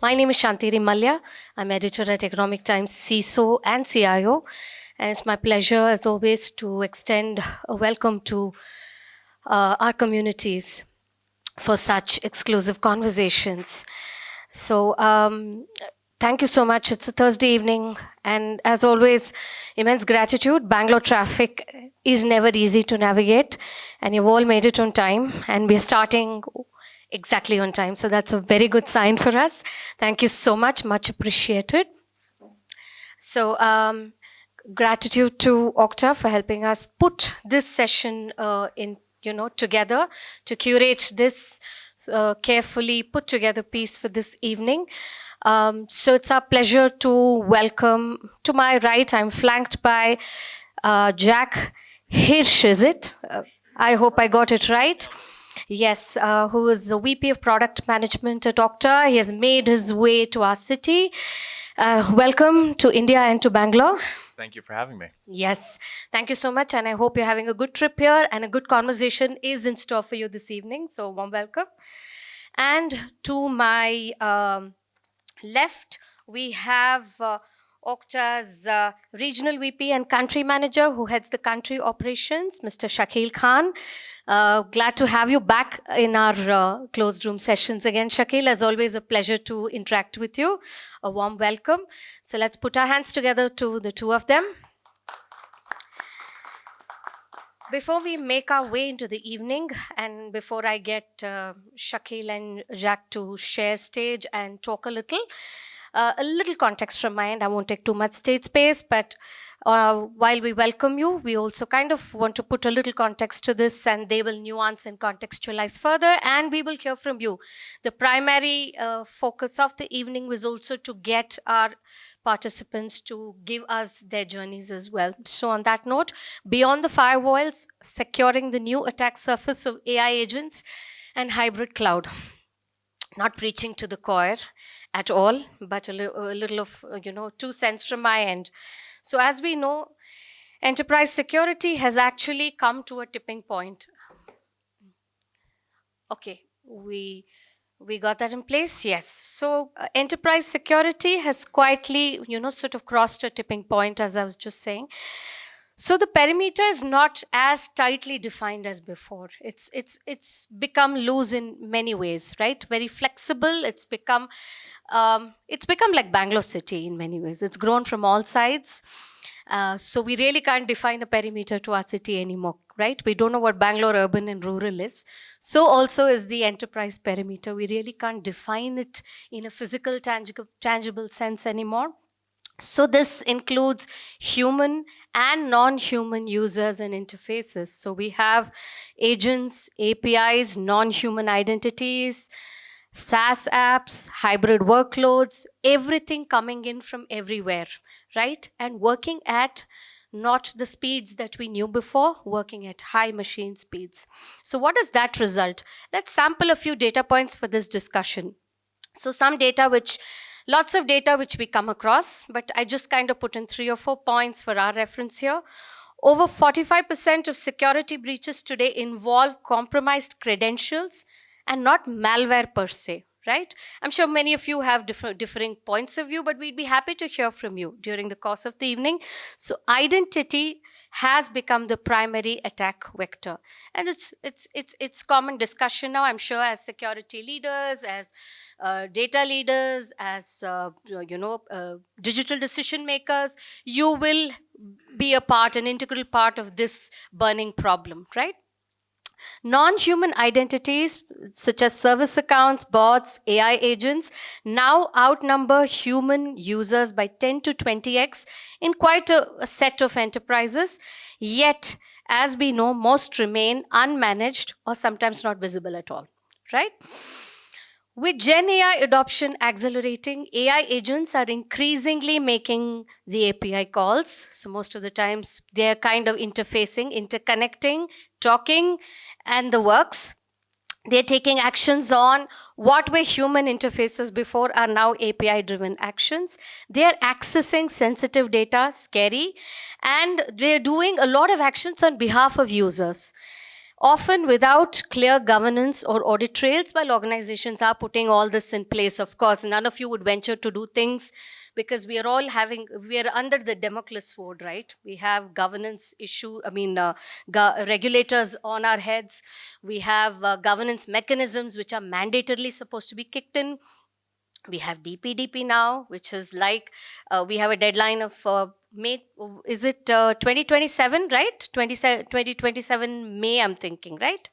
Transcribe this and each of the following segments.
My name is Shantiri Malya. I'm editor at Economic Times CISO and CIO. And it's my pleasure, as always, to extend a welcome to our communities for such exclusive conversations. So, thank you so much. It's a Thursday evening. And as always, immense gratitude. Bangalore traffic is never easy to navigate. And you've all made it on time. And we're starting exactly on time. So that's a very good sign for us. Thank you so much. Much appreciated. So gratitude to Okta for helping us put this session together to curate this carefully put together piece for this evening. So it's our pleasure to welcome, to my right, I'm flanked by Jack Hirsch, is it? I hope I got it right. Yes, who is the VP of Product Management at Okta. He has made his way to our city. Welcome to India and to Bangalore. Thank you for having me. Yes, thank you so much. And I hope you're having a good trip here and a good conversation is in store for you this evening. So warm welcome. And to my left, we have Okta's regional VP and country manager who heads the country operations, Mr. Shakil Khan. Glad to have you back in our closed room sessions again, Shakil. As always, a pleasure to interact with you. A warm welcome. So let's put our hands together to the two of them. Before we make our way into the evening, and before I get Shakil and Jacques to share stage and talk a little context from my end. I won't take too much stage space, but while we welcome you, we also kind of want to put a little context to this, and they will nuance and contextualize further, and we will hear from you. The primary focus of the evening was also to get our participants to give us their journeys as well. So on that note, beyond the firewalls, securing the new attack surface of AI agents and hybrid cloud. Not preaching to the choir at all, but a little of, 2 cents from my end. So as we know, enterprise security has actually come to a tipping point. Okay, we got that in place? Yes. So enterprise security has quietly, sort of crossed a tipping point, as I was just saying. So the perimeter is not as tightly defined as before. It's become loose in many ways, right? Very flexible. It's become like Bangalore city in many ways. It's grown from all sides. So we really can't define a perimeter to our city anymore, right? We don't know what Bangalore urban and rural is. So also is the enterprise perimeter. We really can't define it in a physical, tangible sense anymore. So this includes human and non-human users and interfaces. So we have agents, APIs, non-human identities, SaaS apps, hybrid workloads, everything coming in from everywhere, right? And working at not the speeds that we knew before, working at high machine speeds. So what does that result? Let's sample a few data points for this discussion. So lots of data which we come across, but I just kind of put in 3 or 4 points for our reference here. Over 45% of security breaches today involve compromised credentials and not malware per se, right? I'm sure many of you have differing points of view, but we'd be happy to hear from you during the course of the evening. So identity has become the primary attack vector. And it's common discussion now, I'm sure, as security leaders, as data leaders, as digital decision makers, you will be an integral part of this burning problem, right? Non-human identities such as service accounts, bots, AI agents now outnumber human users by 10 to 20x in quite a set of enterprises. Yet, as we know, most remain unmanaged or sometimes not visible at all, right? With Gen AI adoption accelerating, AI agents are increasingly making the API calls. So most of the times they're kind of interfacing, interconnecting, talking, and the works. They're taking actions on what were human interfaces before are now API-driven actions. They're accessing sensitive data, scary, and they're doing a lot of actions on behalf of users. often without clear governance or audit trails, while organizations are putting all this in place. Of course, none of you would venture to do things because we are under the Damocles sword, right? We have governance issue, regulators on our heads. We have governance mechanisms which are mandatorily supposed to be kicked in. We have DPDP now, which is like we have a deadline of May. Is it 2027, right? 2027 May, I'm thinking, right?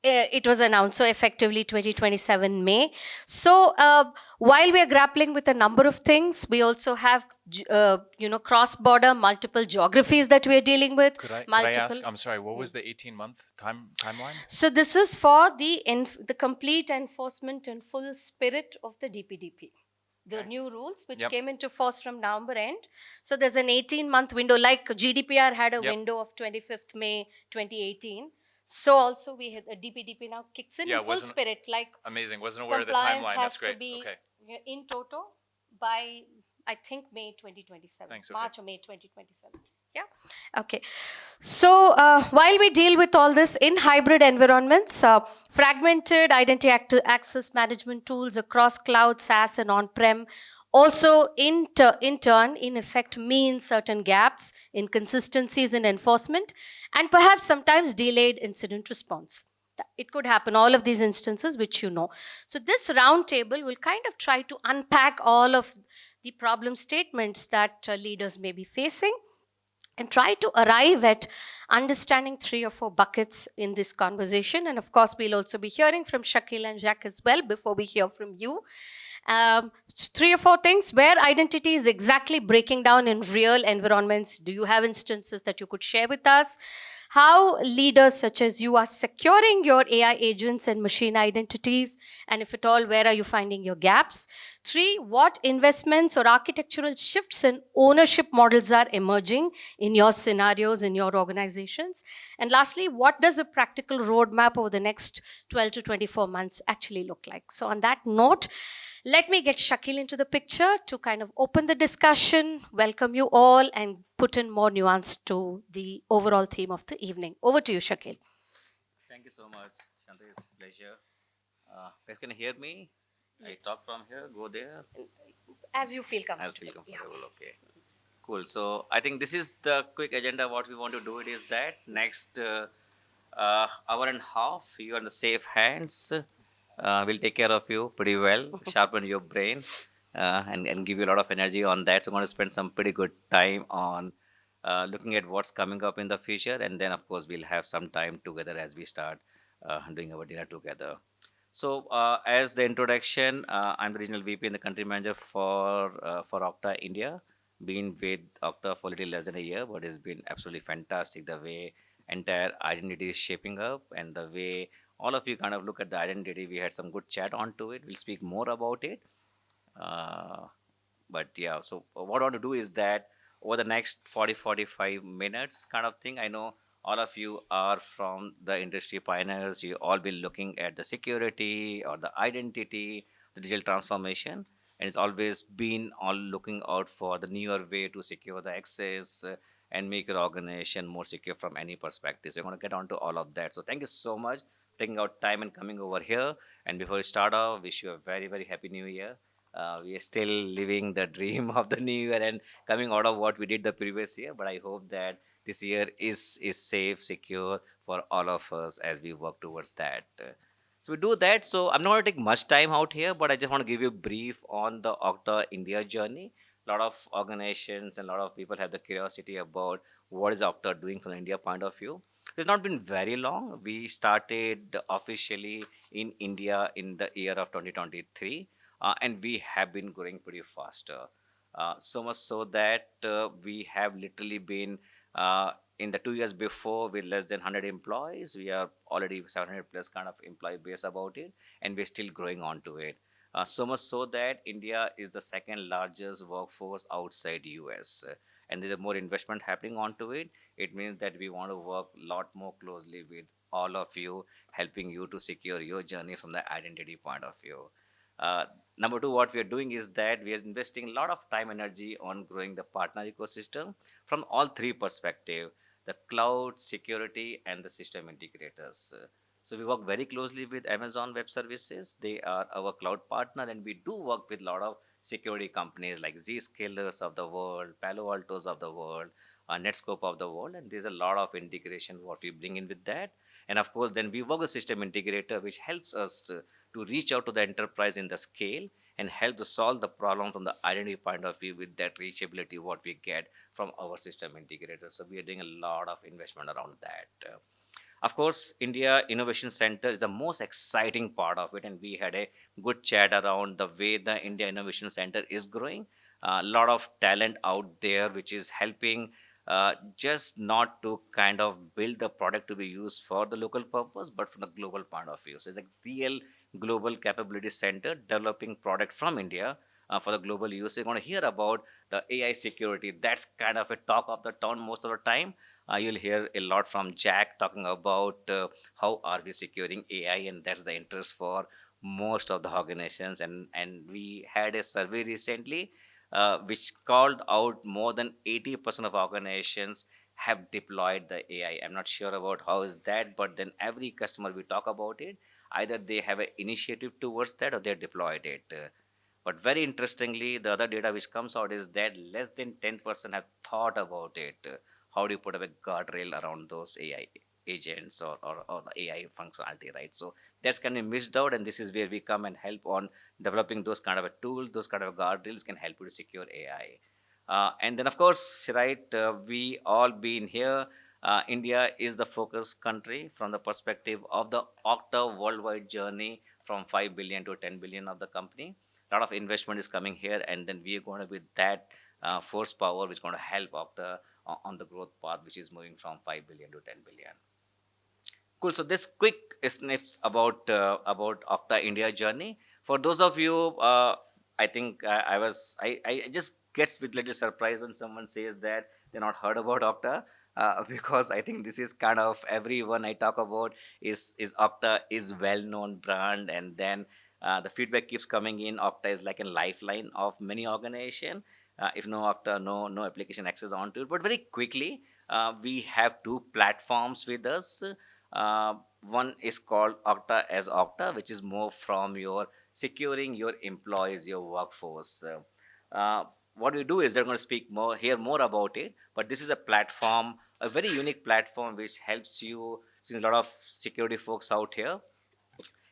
It was announced, so effectively 2027 May. So while we are grappling with a number of things, we also have cross-border, multiple geographies that we are dealing with. Could I ask? I'm sorry. What was the 18-month timeline? So this is for the complete enforcement and full spirit of the DPDP. The Okay. new rules which Yep. came into force from November end. So there's an 18-month window, like GDPR had a Yep. window of 25th May 2018. So also we had the DPDP now kicks in full spirit, like Amazing. Wasn't aware of the compliance timeline. has That's great. to be Okay. in toto by, I think, May 2027. Thanks. Okay. March or May 2027. Yeah. Okay. So while we deal with all this in hybrid environments, fragmented identity access management tools across cloud, SaaS, and on-prem also in turn, in effect, means certain gaps, inconsistencies in enforcement, and perhaps sometimes delayed incident response. It could happen, all of these instances which you know. So this roundtable will kind of try to unpack all of the problem statements that leaders may be facing and try to arrive at understanding 3 or 4 buckets in this conversation. And of course, we'll also be hearing from Shakil and Jacques as well before we hear from you. 3 or 4 things where identity is exactly breaking down in real environments. Do you have instances that you could share with us? How leaders such as you are securing your AI agents and machine identities, and if at all, where are you finding your gaps? 3, what investments or architectural shifts in ownership models are emerging in your scenarios, in your organizations? And lastly, what does a practical roadmap over the next 12 to 24 months actually look like? So on that note, let me get Shakil into the picture to kind of open the discussion, welcome you all, and put in more nuance to the overall theme of the evening. Over to you, Shakil. Thank you so much, Shanta. It's a pleasure. Guys, can you hear me? Yes. I talk from here, go there. As you feel I comfortable. feel comfortable. Okay, cool. So I think this is the quick agenda. What we want to do it is that next hour and a half, you are in the safe hands. We'll take care of you pretty well, sharpen your brain, and give you a lot of energy on that. So I'm going to spend some pretty good time on looking at what's coming up in the future, and then of course we'll have some time together as we start doing our dinner together. So, as the introduction, I'm the regional VP and the country manager for Okta India. Been with Okta for a little less than a year, but it's been absolutely fantastic the way entire identity is shaping up and the way all of you kind of look at the identity. We had some good chat onto it. We'll speak more about it. Uh, but yeah, so what I want to do is that over the next 40-45 minutes kind of thing, I know all of you are from the industry pioneers. You all be looking at the security or the identity, the digital transformation, and it's always been all looking out for the newer way to secure the access and make your organization more secure from any perspective. So we're going to get onto all of that. So thank you so much for taking out time and coming over here. And before we start off, wish you a very, very happy new year. We are still living the dream of the new year and coming out of what we did the previous year. But I hope that this year is safe, secure for all of us as we work towards that. So we do that. So I'm not going to take much time out here, but I just want to give you a brief on the Okta India journey. A lot of organizations and a lot of people have the curiosity about what is Okta doing from the India point of view. It's not been very long. We started officially in India in the year of 2023, and we have been growing pretty fast. So much so that we have literally been in the 2 years before with less than 100 employees. We are already 700 plus kind of employee base about it, and we're still growing on to it. So much so that India is the second largest workforce outside US, and there's more investment happening onto it. It means that we want to work a lot more closely with all of you, helping you to secure your journey from the identity point of view. Uh, Number two, what we are doing is that we are investing a lot of time energy on growing the partner ecosystem from all three perspective. the cloud, security, and the system integrators. So we work very closely with Amazon Web Services. They are our cloud partner, and we do work with a lot of security companies like Zscalers of the world, Palo Altos of the world, Netscope of the world, and there's a lot of integration what we bring in with that. And of course, then we work with system integrator, which helps us to reach out to the enterprise in the scale and help to solve the problem from the identity point of view with that reachability what we get from our system integrator. So we are doing a lot of investment around that. Of course, India Innovation Center is the most exciting part of it, and we had a good chat around the way the India Innovation Center is growing. A lot of talent out there, which is helping just not to kind of build the product to be used for the local purpose, but from the global point of view. So it's a real global capability center developing product from India for the global use. You're going to hear about the AI security. That's kind of a talk of the town most of the time. You'll hear a lot from Jack talking about how are we securing AI, and that's the interest for most of the organizations. And we had a survey recently which called out more than 80% of organizations have deployed the AI. I'm not sure about how is that, but then every customer we talk about it, either they have an initiative towards that or they deployed it. But very interestingly, the other data which comes out is that less than 10% have thought about it. How do you put up a guardrail around those AI agents or the AI functionality, right? So that's kind of missed out, and this is where we come and help on developing those kind of a tools, those kind of guardrails can help you to secure AI. And then, of course, right, we all been here. India is the focus country from the perspective of the Okta worldwide journey from 5 billion to 10 billion of the company. A lot of investment is coming here, and then we are going to be that force power which is going to help Okta on the growth path, which is moving from 5 billion to 10 billion. Cool. So this quick snips about Okta India journey. For those of you, I think I just gets with little surprise when someone says that they not heard about Okta. Because I think this is kind of everyone I talk about is Okta is well known brand, and then the feedback keeps coming in. Okta is like a lifeline of many organization. If no Okta, no application access onto it. But very quickly, we have two platforms with us. One is called Okta as Okta, which is more from your securing your employees, your workforce. What we do is they're going to hear more about it. But this is a platform, a very unique platform, which helps you. Since a lot of security folks out here,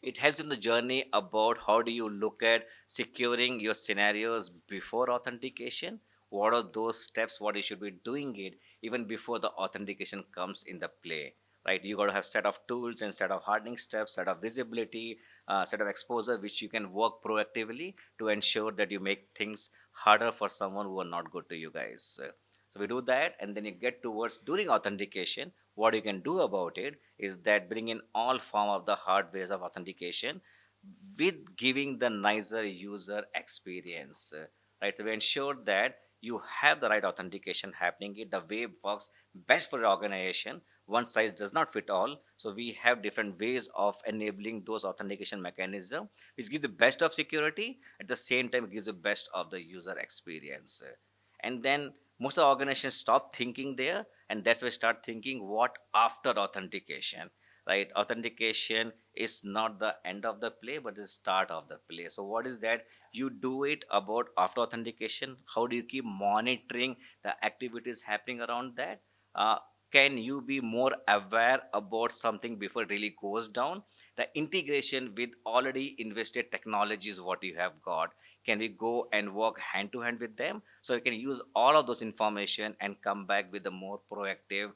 it helps in the journey about how do you look at securing your scenarios before authentication. What are those steps what you should be doing it even before the authentication comes in the play, right? You got to have set of tools and set of hardening steps, set of visibility, set of exposure which you can work proactively to ensure that you make things harder for someone who are not good to you guys. So we do that, and then you get towards during authentication. What you can do about it is that bring in all form of the hard ways of authentication with giving the nicer user experience, right? So we ensure that you have the right authentication happening. It the way works best for your organization. One size does not fit all, so we have different ways of enabling those authentication mechanism, which gives the best of security at the same time it gives the best of the user experience. And then most of the organizations stop thinking there, and that's why we start thinking what after authentication, right? Authentication is not the end of the play but the start of the play. So what is that you do it about after authentication? How do you keep monitoring the activities happening around that? Can you be more aware about something before it really goes down? The integration with already invested technologies what you have got, can we go and work hand to hand with them so you can use all of those information and come back with a more proactive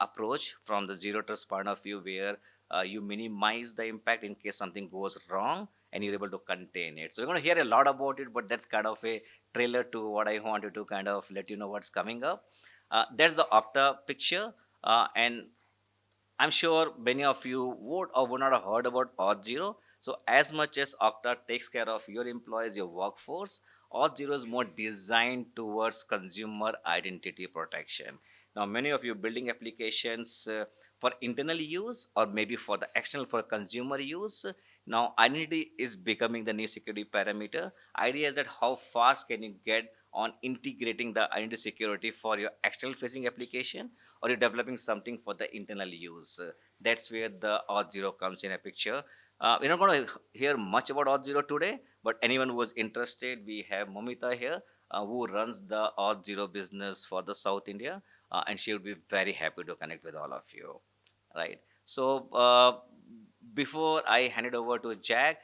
approach from the zero trust point of view, where you minimize the impact in case something goes wrong and you're able to contain it. So you're going to hear a lot about it, but that's kind of a trailer to what I wanted to kind of let you know what's coming up. There's the Okta picture, and I'm sure many of you would or would not have heard about Auth0. So, as much as Okta takes care of your employees, your workforce, Auth0 is more designed towards consumer identity protection. Now, many of you building applications for internal use or maybe for the external for consumer use. Now, identity is becoming the new security parameter. Idea is that how fast can you get on integrating the identity security for your external facing application, or you're developing something for the internal use. That's where the Auth0 comes in a picture. We're not going to hear much about Auth0 today, but anyone who is interested, we have Momita here, who runs the Auth0 business for the South India, and she would be very happy to connect with all of you. Right. So before I hand it over to Jack,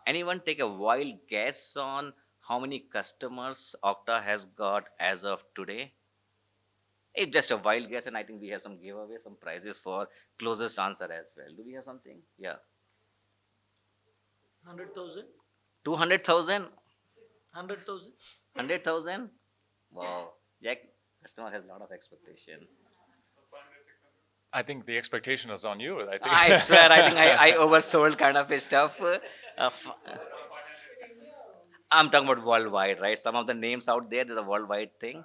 anyone take a wild guess on how many customers Okta has got as of today? It's just a wild guess, and I think we have some giveaway, some prizes for closest answer as well. Do we have something? Yeah. 100,000. 200,000? 100,000. 100,000? Wow. Jack, customer has a lot of expectation. I think the expectation is on you. I think. I swear, I think I oversold kind of a stuff. F- I'm talking about worldwide, right? Some of the names out there, there's a worldwide thing.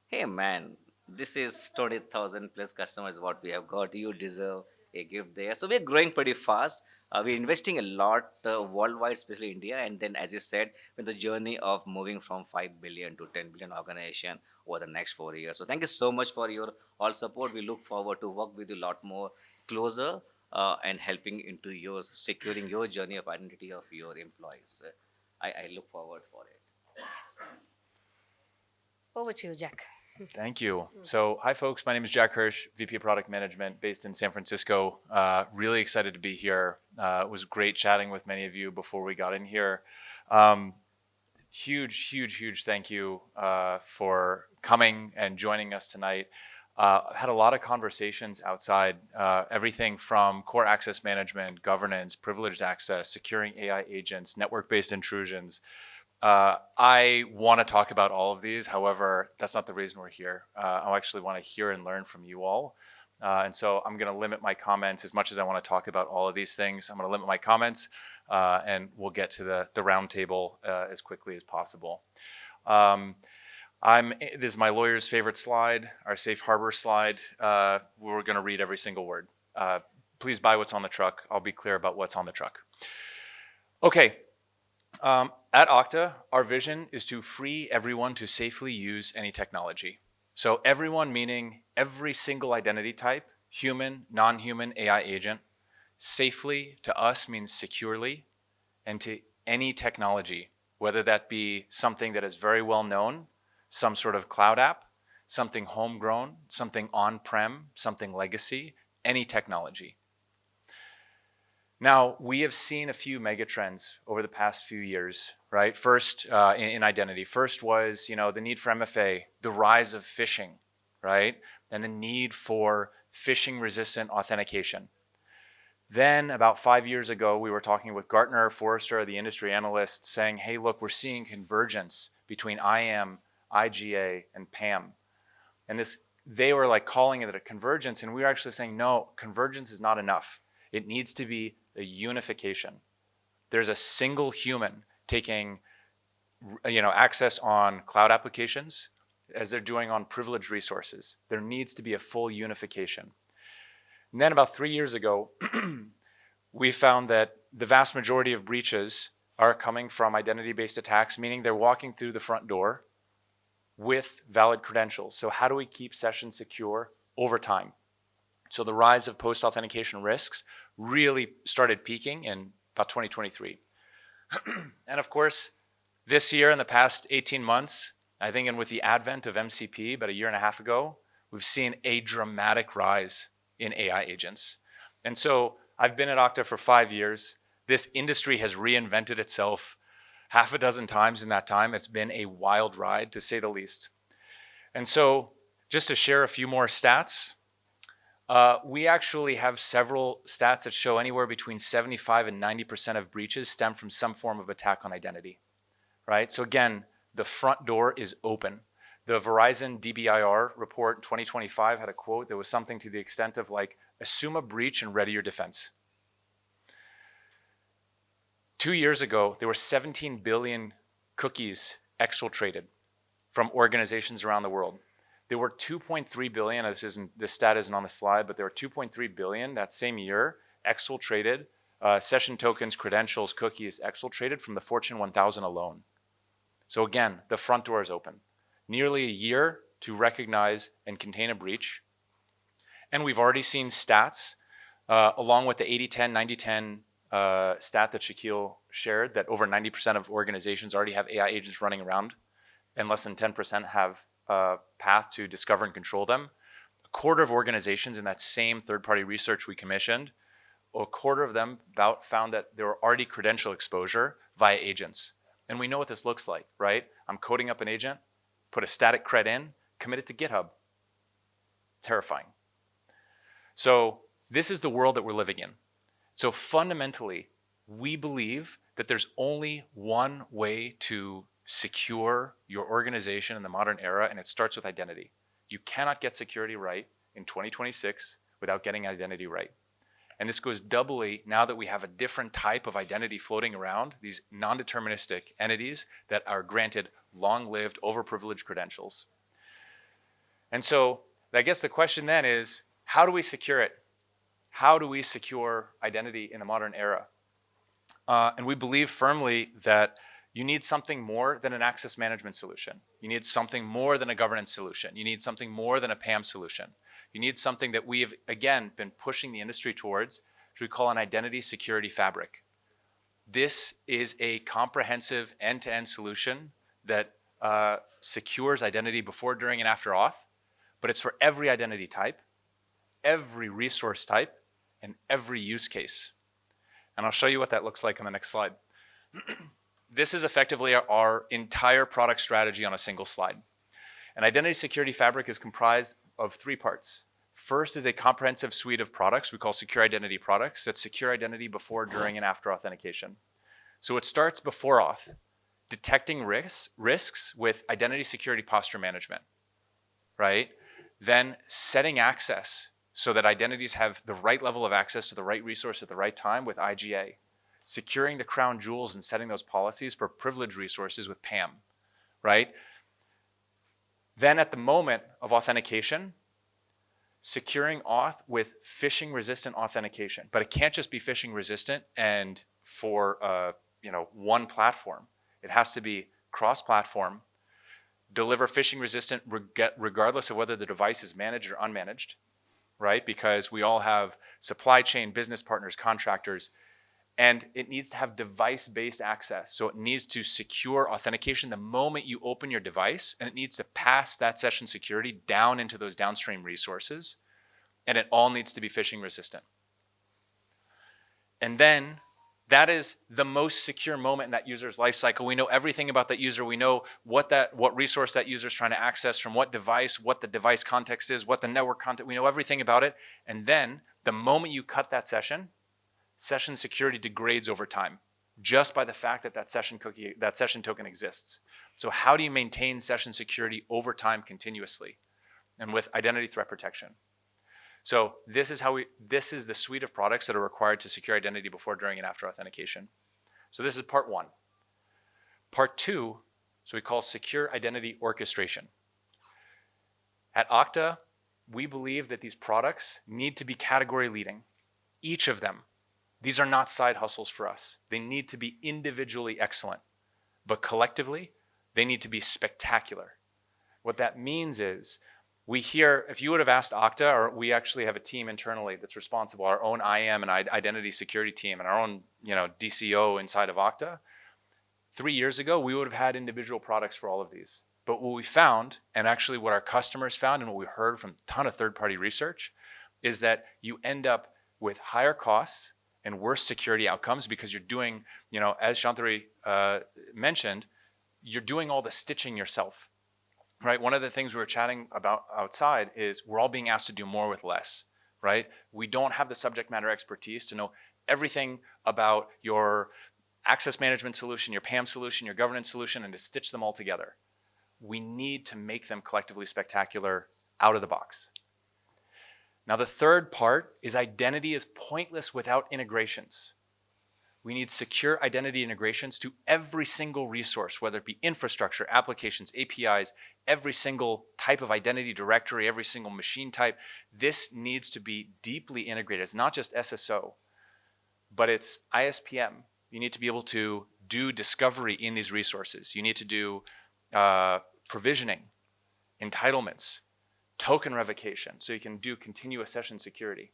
Hey man, this is 20,000 plus customers what we have got. You deserve a gift there. So we're growing pretty fast. We're investing a lot worldwide, especially India. And then, as you said, with the journey of moving from 5 billion to 10 billion organization over the next 4 years. So thank you so much for your all support. We look forward to work with you a lot more closer and helping into your securing your journey of identity of your employees. I look forward for it. Over to you, Jack. Thank you. So, hi, folks. My name is Jack Hirsch, VP of Product Management based in San Francisco. Really excited to be here. It was great chatting with many of you before we got in here. Huge thank you for coming and joining us tonight. I've had a lot of conversations outside, everything from core access management, governance, privileged access, securing AI agents, network-based intrusions. I want to talk about all of these. However, that's not the reason we're here. I actually want to hear and learn from you all. And so I'm going to limit my comments as much as I want to talk about all of these things. I'm going to limit my comments and we'll get to the round table as quickly as possible. This is my lawyer's favorite slide, our safe harbor slide. We're going to read every single word. Please buy what's on the truck. I'll be clear about what's on the truck. Okay. At Okta, our vision is to free everyone to safely use any technology. So everyone meaning every single identity type, human, non-human AI agent. Safely to us means securely, and to any technology, whether that be something that is very well known, some sort of cloud app, something homegrown, something on-prem, something legacy, any technology. Now, we have seen a few megatrends over the past few years, right? First, in identity. First was, the need for MFA, the rise of phishing, right? And the need for phishing-resistant authentication. Then, about 5 years ago, we were talking with Gartner, Forrester, the industry analysts, saying, hey, look, we're seeing convergence between IAM, IGA, and PAM. And they were like calling it a convergence, and we were actually saying, no, convergence is not enough. It needs to be a unification. There's a single human taking access on cloud applications as they're doing on privileged resources. There needs to be a full unification. And then about 3 years ago, we found that the vast majority of breaches are coming from identity-based attacks, meaning they're walking through the front door with valid credentials. So how do we keep sessions secure over time? So the rise of post-authentication risks really started peaking in about 2023. And of course, this year, in the past 18 months, I think, and with the advent of MCP about a year and a half ago, we've seen a dramatic rise in AI agents. And so I've been at Okta for 5 years. This industry has reinvented itself half a dozen times in that time. It's been a wild ride, to say the least. And so just to share a few more stats, we actually have several stats that show anywhere between 75 and 90% of breaches stem from some form of attack on identity, right? So again, the front door is open. The Verizon DBIR report in 2025 had a quote that was something to the extent of like, assume a breach and ready your defense. 2 years ago, there were 17 billion cookies exfiltrated from organizations around the world. There were 2.3 billion, this stat isn't on the slide, but there were 2.3 billion that same year exfiltrated, session tokens, credentials, cookies exfiltrated from the Fortune 1000 alone. So again, the front door is open. Nearly a year to recognize and contain a breach. And we've already seen stats along with the 80-10, 90-10 stat that Shaquille shared, that over 90% of organizations already have AI agents running around and less than 10% have a path to discover and control them. A quarter of organizations in that same third-party research we commissioned, a quarter of them found that there were already credential exposure via agents. And we know what this looks like, right? I'm coding up an agent, put a static cred in, commit it to GitHub. Terrifying. So this is the world that we're living in. So fundamentally, we believe that there's only one way to secure your organization in the modern era, and it starts with identity. You cannot get security right in 2026 without getting identity right. And this goes doubly now that we have a different type of identity floating around, these non-deterministic entities that are granted long-lived, overprivileged credentials. And so I guess the question then is, how do we secure it? How do we secure identity in the modern era? And we believe firmly that you need something more than an access management solution. You need something more than a governance solution. You need something more than a PAM solution. You need something that we have, again, been pushing the industry towards, which we call an identity security fabric. This is a comprehensive end-to-end solution that secures identity before, during, and after auth, but it's for every identity type, every resource type, and every use case. And I'll show you what that looks like on the next slide. This is effectively our entire product strategy on a single slide. An identity security fabric is comprised of three parts. First is a comprehensive suite of products we call secure identity products that secure identity before, during, and after authentication. So it starts before auth, detecting risks with identity security posture management, right? Then setting access so that identities have the right level of access to the right resource at the right time with IGA. Securing the crown jewels and setting those policies for privileged resources with PAM, right? Then at the moment of authentication, securing auth with phishing resistant authentication. But it can't just be phishing resistant and for one platform. It has to be cross-platform, deliver phishing resistant regardless of whether the device is managed or unmanaged, right? Because we all have supply chain, business partners, contractors, and it needs to have device-based access. So it needs to secure authentication the moment you open your device, and it needs to pass that session security down into those downstream resources, and it all needs to be phishing resistant. And then that is the most secure moment in that user's life cycle. We know everything about that user. We know what resource that user is trying to access from what device, what the device context is, what the network context. We know everything about it. And then the moment you cut that session security degrades over time just by the fact that that session token exists. So how do you maintain session security over time continuously and with identity threat protection? So this is the suite of products that are required to secure identity before, during, and after authentication. So this is part one. Part two, so we call secure identity orchestration. At Okta, we believe that these products need to be category leading, each of them. These are not side hustles for us. They need to be individually excellent, but collectively, they need to be spectacular. What that means is, we hear, if you would have asked Okta, or we actually have a team internally that's responsible, our own IAM and identity security team and our own DCO inside of Okta, 3 years ago, we would have had individual products for all of these. But what we found, and actually what our customers found and what we heard from a ton of third-party research, is that you end up with higher costs and worse security outcomes because you're doing, as Shantari mentioned, you're doing all the stitching yourself, right? One of the things we were chatting about outside is we're all being asked to do more with less, right? We don't have the subject matter expertise to know everything about your access management solution, your PAM solution, your governance solution, and to stitch them all together. We need to make them collectively spectacular out of the box. Now, the third part is identity is pointless without integrations. We need secure identity integrations to every single resource, whether it be infrastructure, applications, APIs, every single type of identity directory, every single machine type. This needs to be deeply integrated. It's not just SSO, but it's ISPM. You need to be able to do discovery in these resources. You need to do provisioning, entitlements, token revocation, so you can do continuous session security.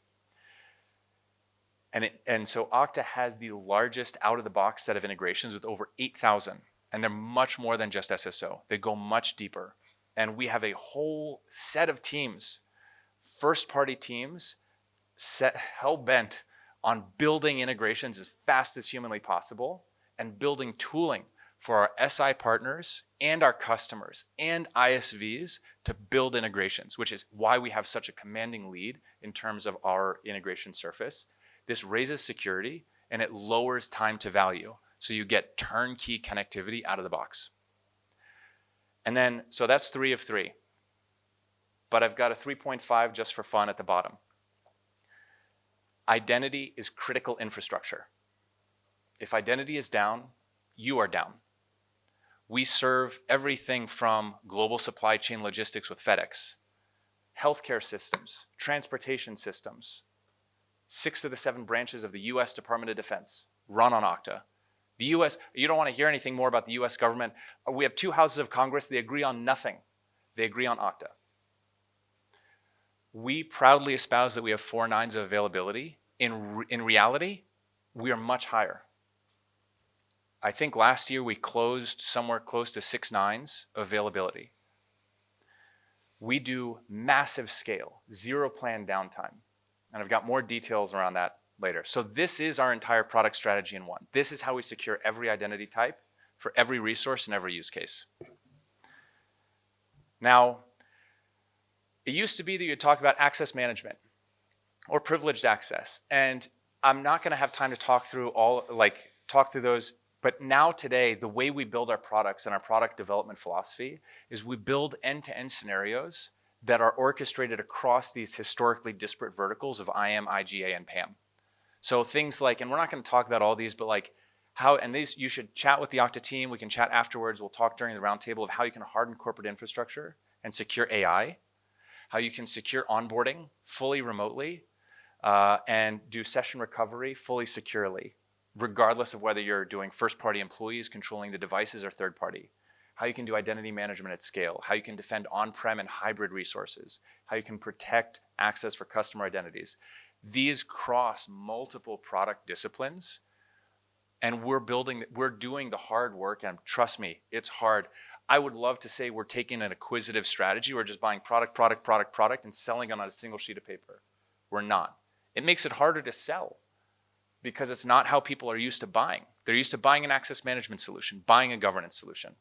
And so Okta has the largest out-of-the-box set of integrations with over 8,000. And they're much more than just SSO. They go much deeper. And we have a whole set of teams, first-party teams, hell-bent on building integrations as fast as humanly possible and building tooling for our SI partners and our customers and ISVs to build integrations, which is why we have such a commanding lead in terms of our integration surface. This raises security and it lowers time to value. So you get turnkey connectivity out of the box. And then, so that's 3 of 3. But I've got a 3.5 just for fun at the bottom. Identity is critical infrastructure. If identity is down, you are down. We serve everything from global supply chain logistics with FedEx, healthcare systems, transportation systems. 6 of the 7 branches of the US Department of Defense run on Okta. The US, you don't want to hear anything more about the US government. We have 2 houses of Congress, they agree on nothing. They agree on Okta. We proudly espouse that we have 4 nines of availability. In reality, we are much higher. I think last year we closed somewhere close to 6 nines of availability. We do massive scale, 0 planned downtime. And I've got more details around that later. So this is our entire product strategy in one. This is how we secure every identity type for every resource and every use case. Now, it used to be that you'd talk about access management or privileged access. And I'm not going to have time to talk through those. But now today, the way we build our products and our product development philosophy is we build end-to-end scenarios that are orchestrated across these historically disparate verticals of IAM, IGA, and PAM. So things like, and we're not going to talk about all these, but like how, and these, you should chat with the Okta team. We can chat afterwards. We'll talk during the roundtable of how you can harden corporate infrastructure and secure AI, how you can secure onboarding fully remotely, and do session recovery fully securely, regardless of whether you're doing first-party employees controlling the devices or third-party. How you can do identity management at scale, how you can defend on-prem and hybrid resources, how you can protect access for customer identities. These cross multiple product disciplines, and we're doing the hard work, and trust me, it's hard. I would love to say we're taking an acquisitive strategy. We're just buying product, and selling it on a single sheet of paper. We're not. It makes it harder to sell because it's not how people are used to buying. They're used to buying an access management solution, buying a governance solution.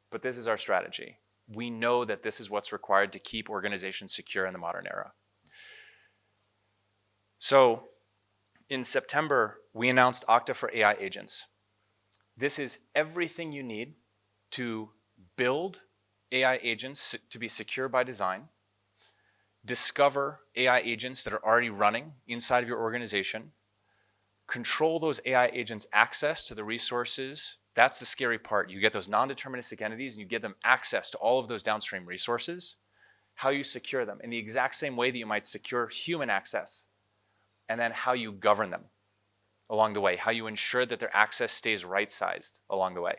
But this is our strategy. We know that this is what's required to keep organizations secure in the modern era. So in September, we announced Okta for AI agents. This is everything you need to build AI agents to be secure by design, discover AI agents that are already running inside of your organization, control those AI agents' access to the resources. That's the scary part. You get those non-deterministic entities and you give them access to all of those downstream resources. How you secure them in the exact same way that you might secure human access. And then how you govern them along the way. How you ensure that their access stays right-sized along the way.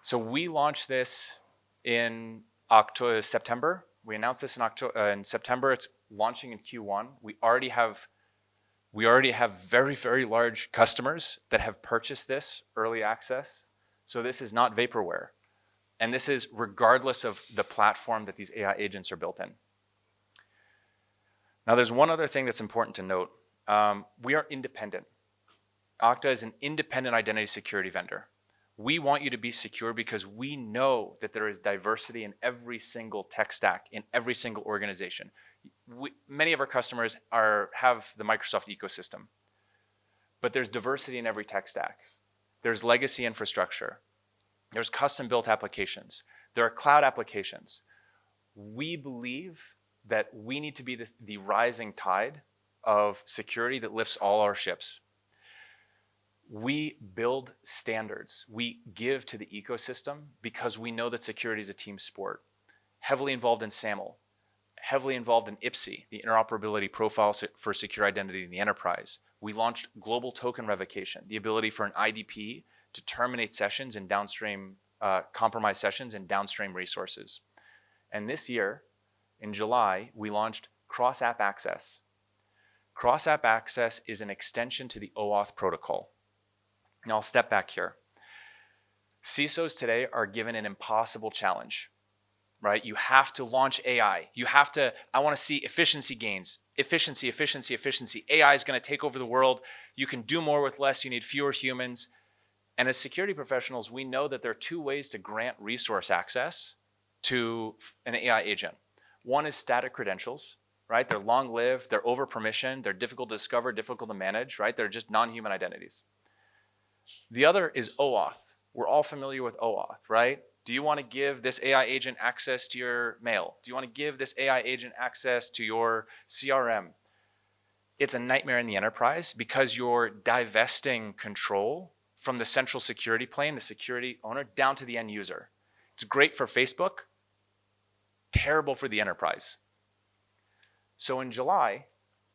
So we launched this in September. We announced this in September. It's launching in Q1. We already have very, very large customers that have purchased this early access. So this is not vaporware. And this is regardless of the platform that these AI agents are built in. Now there's one other thing that's important to note. We are independent. Okta is an independent identity security vendor. We want you to be secure because we know that there is diversity in every single tech stack, in every single organization. Many of our customers have the Microsoft ecosystem, but there's diversity in every tech stack. There's legacy infrastructure. There's custom-built applications. There are cloud applications. We believe that we need to be the rising tide of security that lifts all our ships. We build standards. We give to the ecosystem because we know that security is a team sport. Heavily involved in SAML, heavily involved in ETCIO, the Interoperability Profile for Secure Identity in the Enterprise. We launched global token revocation, the ability for an IDP to terminate sessions and downstream, compromise sessions and downstream resources. And this year, in July, we launched Cross-App Access. Cross-App Access is an extension to the OAuth protocol. Now I'll step back here. CISOs today are given an impossible challenge, right? You have to launch AI. You have to, I want to see efficiency gains. Efficiency, efficiency, efficiency. AI is going to take over the world. You can do more with less. You need fewer humans. And as security professionals, we know that there are two ways to grant resource access to an AI agent. One is static credentials, right? They're long-lived, they're over-permissioned, they're difficult to discover, difficult to manage, right? They're just non-human identities. The other is OAuth. We're all familiar with OAuth, right? Do you want to give this AI agent access to your mail? Do you want to give this AI agent access to your CRM? It's a nightmare in the enterprise because you're divesting control from the central security plane, the security owner, down to the end user. It's great for Facebook, terrible for the enterprise. So in July,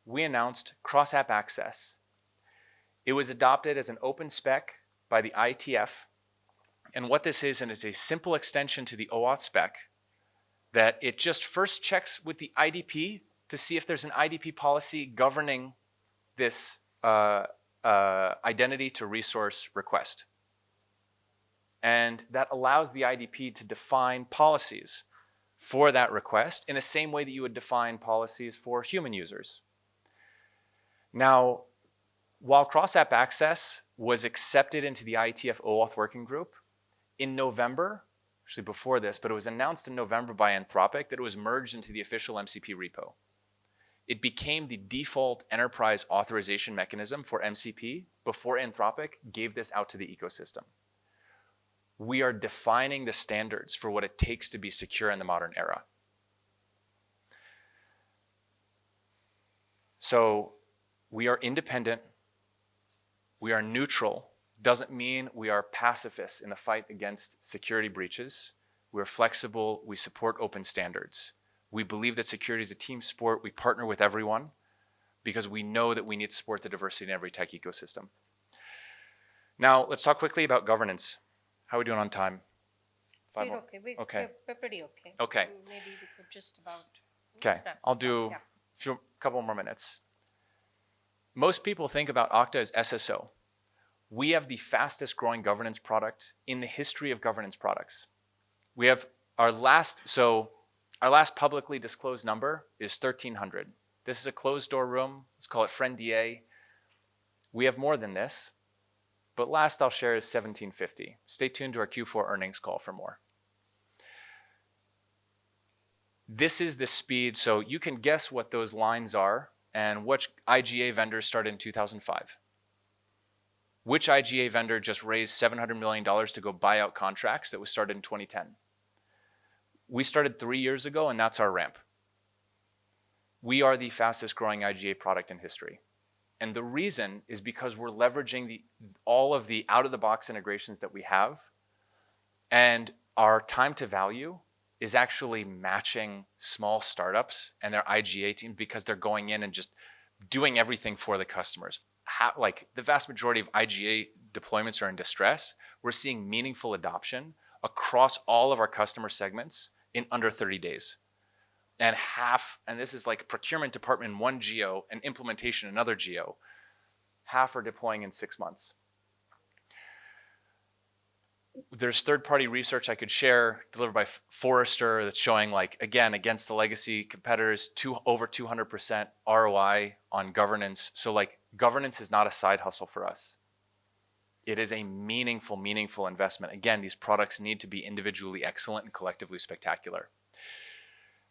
we announced Cross-App Access. It was adopted as an open spec by the IETF. And what this is, and it's a simple extension to the OAuth spec, that it just first checks with the IDP to see if there's an IDP policy governing this identity to resource request. And that allows the IDP to define policies for that request in the same way that you would define policies for human users. Now, while Cross-App Access was accepted into the IETF OAuth working group, in November, actually before this, but it was announced in November by Anthropic that it was merged into the official MCP repo. It became the default enterprise authorization mechanism for MCP before Anthropic gave this out to the ecosystem. We are defining the standards for what it takes to be secure in the modern era. So we are independent, we are neutral, doesn't mean we are pacifists in the fight against security breaches. We're flexible, we support open standards. We believe that security is a team sport. We partner with everyone because we know that we need to support the diversity in every tech ecosystem. Now, let's talk quickly about governance. How are we doing on time? We're okay. Okay. We're pretty okay. Okay. Maybe we could just about. Okay, wrap I'll this do up. a couple more minutes. Most people think about Okta as SSO. We have the fastest growing governance product in the history of governance products. We have our last publicly disclosed number is 1,300. This is a closed door room. Let's call it Friend DA. We have more than this, but last I'll share is 1,750. Stay tuned to our Q4 earnings call for more. This is the speed, so you can guess what those lines are and which IGA vendors started in 2005. Which IGA vendor just raised $700 million to go buy out contracts that was started in 2010? We started 3 years ago, and that's our ramp. We are the fastest growing IGA product in history. And the reason is because we're leveraging all of the out-of-the-box integrations that we have, and our time to value is actually matching small startups and their IGA team because they're going in and just doing everything for the customers. Like the vast majority of IGA deployments are in distress. We're seeing meaningful adoption across all of our customer segments in under 30 days. And this is like procurement department in one geo and implementation in another geo. Half are deploying in 6 months. There's third-party research I could share delivered by Forrester that's showing, like, again, against the legacy competitors, over 200% ROI on governance. So like governance is not a side hustle for us. It is a meaningful investment. Again, these products need to be individually excellent and collectively spectacular.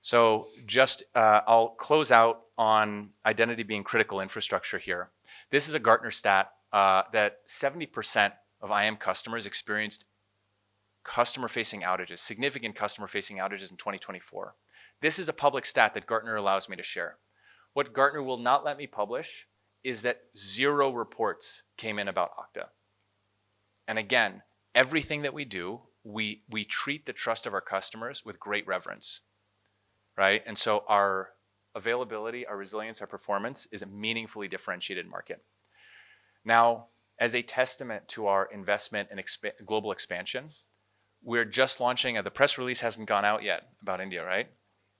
So just, I'll close out on identity being critical infrastructure here. This is a Gartner stat that 70% of IAM customers experienced customer-facing outages, significant customer-facing outages in 2024. This is a public stat that Gartner allows me to share. What Gartner will not let me publish is that 0 reports came in about Okta. And again, everything that we do, we treat the trust of our customers with great reverence. right? And so our availability, our resilience, our performance is a meaningfully differentiated market. Now, as a testament to our investment in global expansion, we're just launching, the press release hasn't gone out yet about India, right?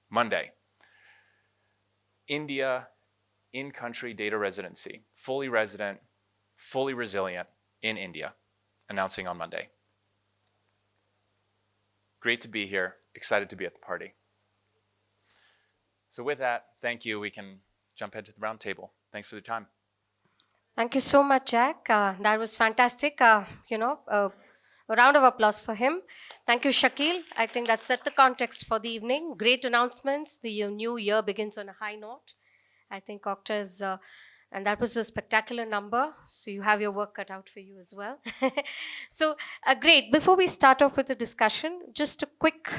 Monday. India in-country data residency, fully resident, fully resilient in India, announcing on Monday. Great to be here, excited to be at the party. So with that, thank you. We can jump into the round table. Thanks for the time. Thank you so much, Jack. That was fantastic. A round of applause for him. Thank you, Shakil. I think that set the context for the evening. Great announcements. The new year begins on a high note. I think Okta is, and that was a spectacular number. So you have your work cut out for you as well. So great. Before we start off with the discussion, just a quick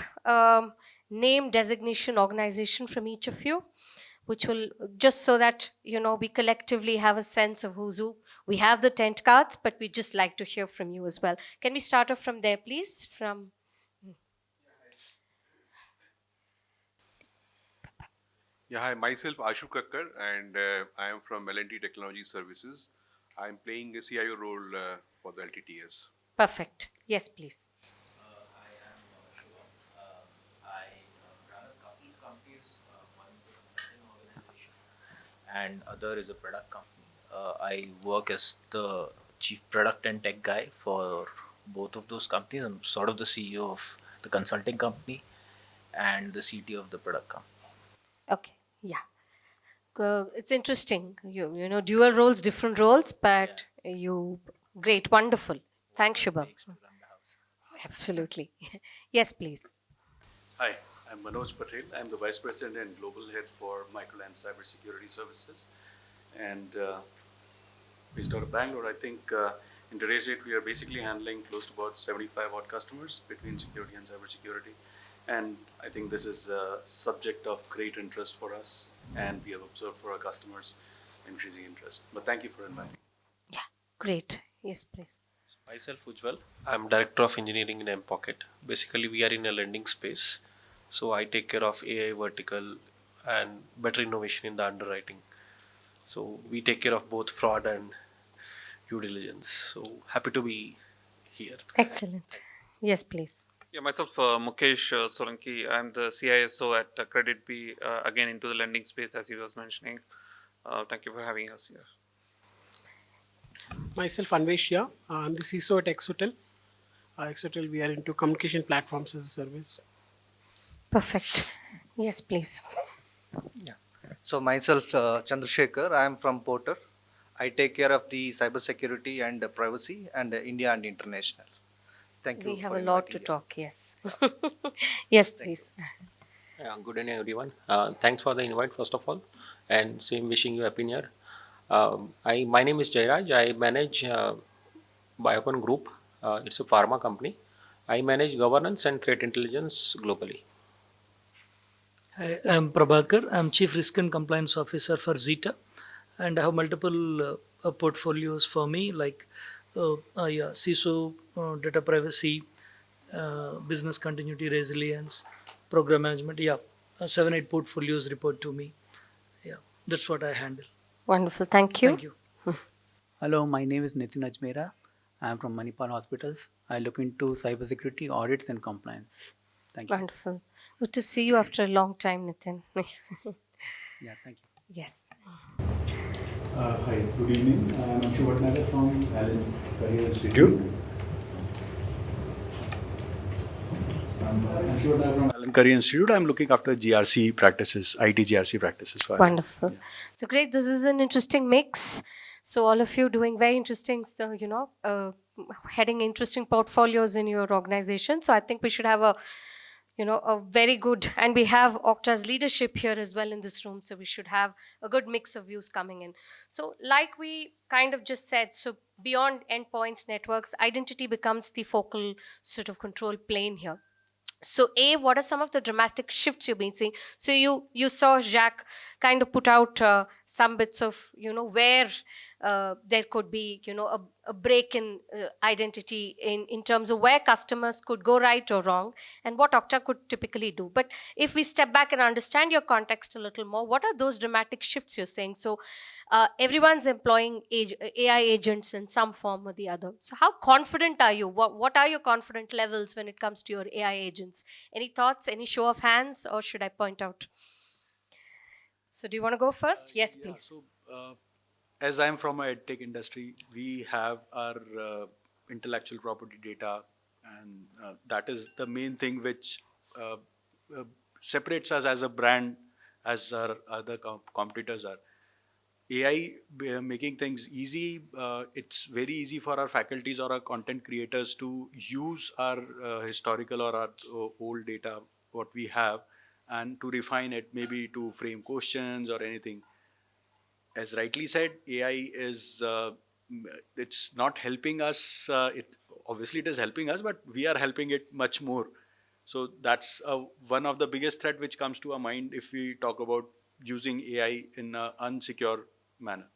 name, designation, organization from each of you, which will just so that we collectively have a sense of who's who. We have the tent cards, but we just like to hear from you as well. Can we start off from there, please? Yeah, hi, myself Ashu Kakkar, and I am from L&T Technology Services. I am playing a CIO role for the LTTS. Perfect. Yes, please. I am Shubham. I run a couple of companies. One is a consulting organization, and other is a product company. I work as the chief product and tech guy for both of those companies. I'm sort of the CEO of the consulting company and the CTO of the product company. Okay. Yeah. It's interesting. You know, dual roles, different roles, but you great, wonderful. Thanks, Shubham. Takes to run the house. Absolutely. Yes, please. Hi, I'm Manoj Patel. I'm the Vice President and Global Head for Microland Cybersecurity Services. And based out of Bangalore, I think in today's date, we are basically handling close to about 75 odd customers between security and cybersecurity. And I think this is a subject of great interest for us, and we have observed for our customers increasing interest. But thank you for inviting. Yeah, great. Yes, please. Myself, Ujjwal. I'm Director of Engineering in M-Pocket. Basically, we are in a lending space. So I take care of AI vertical and better innovation in the underwriting. So we take care of both fraud and due diligence. So happy to be here. Excellent. Yes, please. Yeah, myself, Mukesh Solanki. I'm the CISO at Credit B, again into the lending space, as he was mentioning. Thank you for having us here. Myself, Anveshya. I'm the CISO at Exotel. Exotel, we are into communication platforms as a service. Perfect. Yes, please. So myself, Chandrasekhar, I am from Porter. I take care of the cybersecurity and privacy and India and international. Thank you. We have for a lot to inviting me. talk. Yes. Yes, please. Good evening, everyone. Thanks for the invite, first of all, and same wishing you happy new year. My name is Jairaj. I manage Biocon Group. It's a pharma company. I manage governance and threat intelligence globally. Hi, I'm Prabhakar. I'm Chief Risk and Compliance Officer for Zeta, and I have multiple portfolios for me, like CISO, data privacy, business continuity, resilience, program management. 7-8 portfolios report to me. Yeah, that's what I handle. Wonderful. Thank you. Thank you. Hello, my name is Nitin Ajmera. I am from Manipal Hospitals. I look into cybersecurity audits and compliance. Thank you. Wonderful. Good to see you after a long time, Nitin. Yeah, thank you. Yes. Hi, good evening. I'm Anshu Bhatnagar from Allen Career Institute. I'm Anshu Bhatnagar from Allen Career Institute. I'm looking after GRC practices, IT GRC practices. Wonderful. So great. This is an interesting mix. So all of you doing very interesting, heading interesting portfolios in your organization. So I think we should have a very good, and we have Okta's leadership here as well in this room. So we should have a good mix of views coming in. So like we kind of just said, so beyond endpoints, networks, identity becomes the focal sort of control plane here. So what are some of the dramatic shifts you've been seeing? So you saw Jacques kind of put out some bits of, where there could be, a break in identity in terms of where customers could go right or wrong, and what Okta could typically do. But if we step back and understand your context a little more, what are those dramatic shifts you're saying? So everyone's employing AI agents in some form or the other. So how confident are you? What are your confident levels when it comes to your AI agents? Any thoughts? Any show of hands, or should I point out? So do you want to go first? Yes, Yeah, please. so as I'm from a edtech industry, we have our intellectual property data, and that is the main thing which uh, uh, separates us as a brand, as our other competitors are. AI making things easy. It's very easy for our faculties or our content creators to use our historical or our old data, what we have, and to refine it, maybe to frame questions or anything. As rightly said, AI is it's not helping us. It obviously it is helping us, but we are helping it much more. So that's one of the biggest threat which comes to our mind if we talk about using AI in an unsecure manner.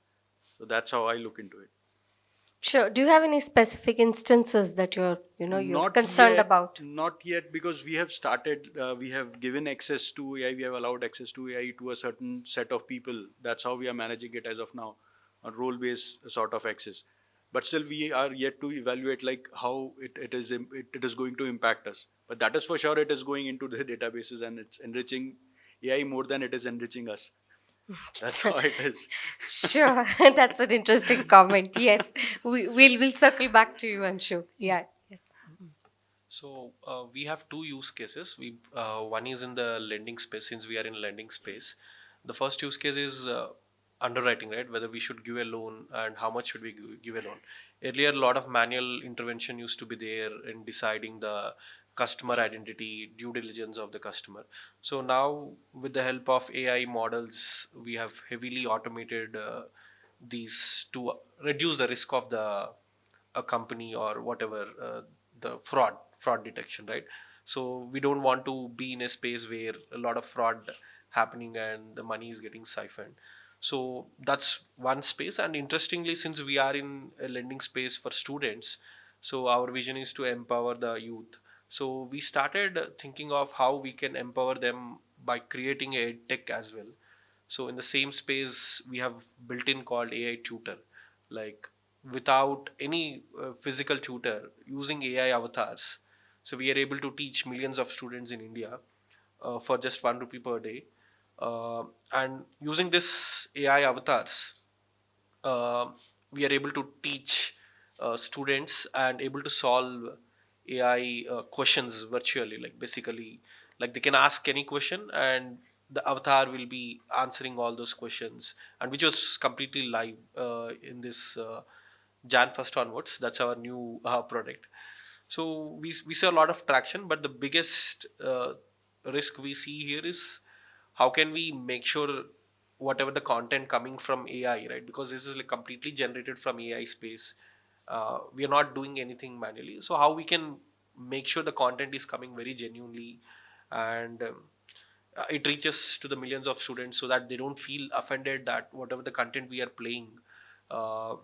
So that's how I look into it. Sure. Do you have any specific instances that you're Not concerned yet, about? not yet, because we have started, we have given access to AI, we have allowed access to AI to a certain set of people. That's how we are managing it as of now, a role-based sort of access. But still, we are yet to evaluate like how it is going to impact us. But that is for sure, it is going into the databases and it's enriching AI more than it is enriching us. That's how it is. Sure. That's an interesting comment. Yes. We'll circle back to you, Anshu. Yeah. Yes. So we have two use cases. We one is in the lending space. Since we are in lending space, the first use case is underwriting, right? Whether we should give a loan and how much should we give a loan. Earlier, a lot of manual intervention used to be there in deciding the customer identity, due diligence of the customer. So now, with the help of AI models, we have heavily automated these to reduce the risk of the a company or whatever, the fraud detection, right? So we don't want to be in a space where a lot of fraud happening and the money is getting siphoned. So that's one space. And interestingly, since we are in a lending space for students, so our vision is to empower the youth. So we started thinking of how we can empower them by creating a tech as well. So in the same space, we have built in called AI tutor, like without any physical tutor, using AI avatars. So we are able to teach millions of students in India for just 1 rupee per day. And using this AI avatars, uh, we are able to teach students and able to solve AI questions virtually. Like basically, like they can ask any question and the avatar will be answering all those questions, and which was completely live in this Jan 1st onwards. That's our new product. So we see a lot of traction, but the biggest risk we see here is how can we make sure whatever the content coming from AI, right? Because this is like completely generated from AI space. We are not doing anything manually. So how we can make sure the content is coming very genuinely, and it reaches to the millions of students so that they don't feel offended that whatever the content we are playing uh,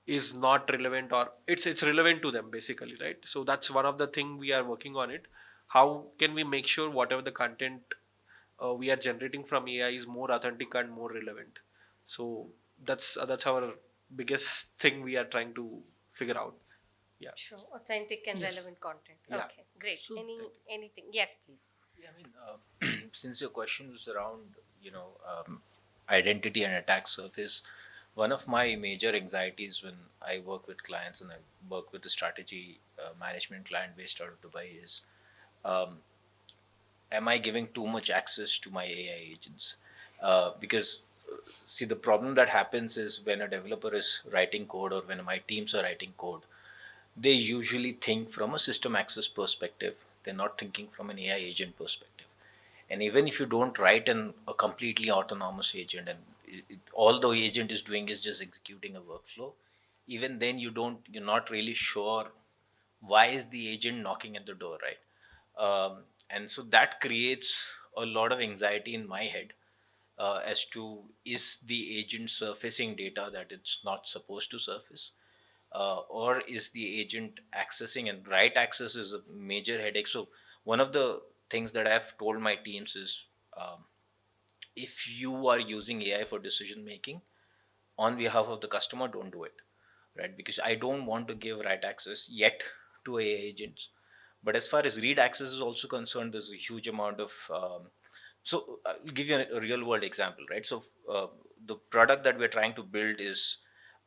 is not relevant, or it's relevant to them basically, right? So that's one of the thing we are working on it. How can we make sure whatever the content we are generating from AI is more authentic and more relevant? So that's our biggest thing we are trying to figure out. Yeah. Sure. Authentic and Yes. relevant content. Yeah. Okay. Great. So Anything? Yes, please. Yeah, I mean, since your question was around, identity and attack surface, one of my major anxieties when I work with clients and I work with a strategy management client based out of Dubai is, um, am I giving too much access to my AI agents? Because see, the problem that happens is when a developer is writing code or when my teams are writing code, they usually think from a system access perspective. They're not thinking from an AI agent perspective. And even if you don't write a completely autonomous agent, and all the agent is doing is just executing a workflow, even then you're not really sure why is the agent knocking at the door, right? And so that creates a lot of anxiety in my head, as to is the agent surfacing data that it's not supposed to surface, or is the agent accessing, and write access is a major headache. So one of the things that I've told my teams is, if you are using AI for decision making on behalf of the customer, don't do it, right? Because I don't want to give write access yet to AI agents. But as far as read access is also concerned, there's a huge amount of I'll give you a real world example, right? So the product that we're trying to build is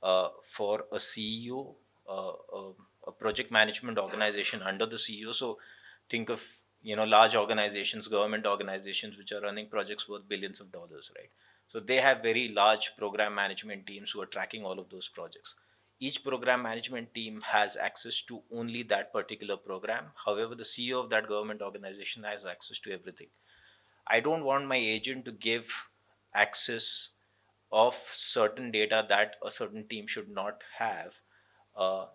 for a CEO, a project management organization under the CEO. So think of, large organizations, government organizations, which are running projects worth billions of dollars, right? So they have very large program management teams who are tracking all of those projects. Each program management team has access to only that particular program. However, the CEO of that government organization has access to everything. I don't want my agent to give access of certain data that a certain team should not have.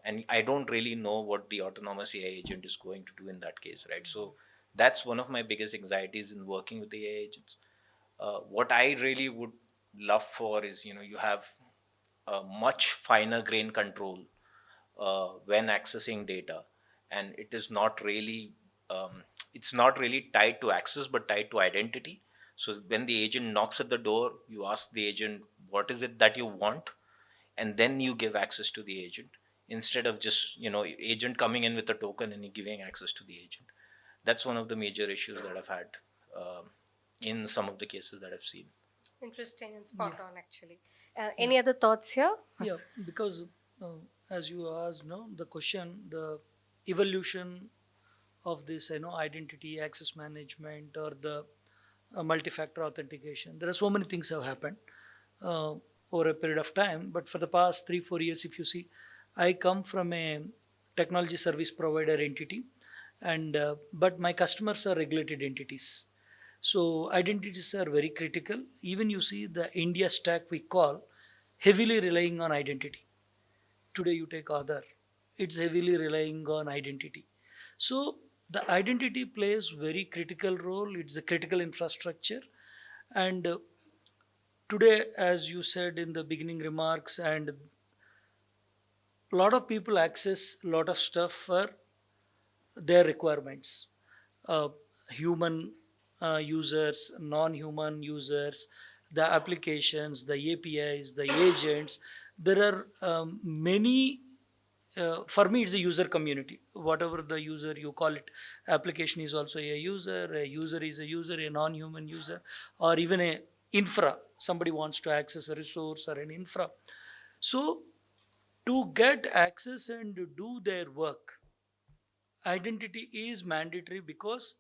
And I don't really know what the autonomous AI agent is going to do in that case, right? So that's one of my biggest anxieties in working with the AI agents. What I really would love for is, you have a much finer grain control when accessing data, and it's not really tied to access but tied to identity. So when the agent knocks at the door, you ask the agent what is it that you want, and then you give access to the agent, instead of just agent coming in with a token and giving access to the agent. That's one of the major issues that I've had in some of the cases that I've seen. Interesting and spot on, actually. Any other thoughts here? Yeah, because as you asked, no, the question, the evolution of this, identity access management or the multi-factor authentication. There are so many things have happened uh, over a period of time. But for the past 3-4 years, if you see, I come from a technology service provider entity, and but my customers are regulated entities. So identities are very critical. Even you see the India stack we call heavily relying on identity. Today you take Aadhaar, it's heavily relying on identity. So the identity plays very critical role. It's a critical infrastructure, and today, as you said in the beginning remarks, and a lot of people access a lot of stuff for their requirements. Human users, non-human users, the applications, the APIs, the agents. There are many. For me, it's a user community. Whatever the user you call it, application is also a user. A user is a user, a non-human user, or even a infra. Somebody wants to access a resource or an infra. So to get access and do their work, identity is mandatory, because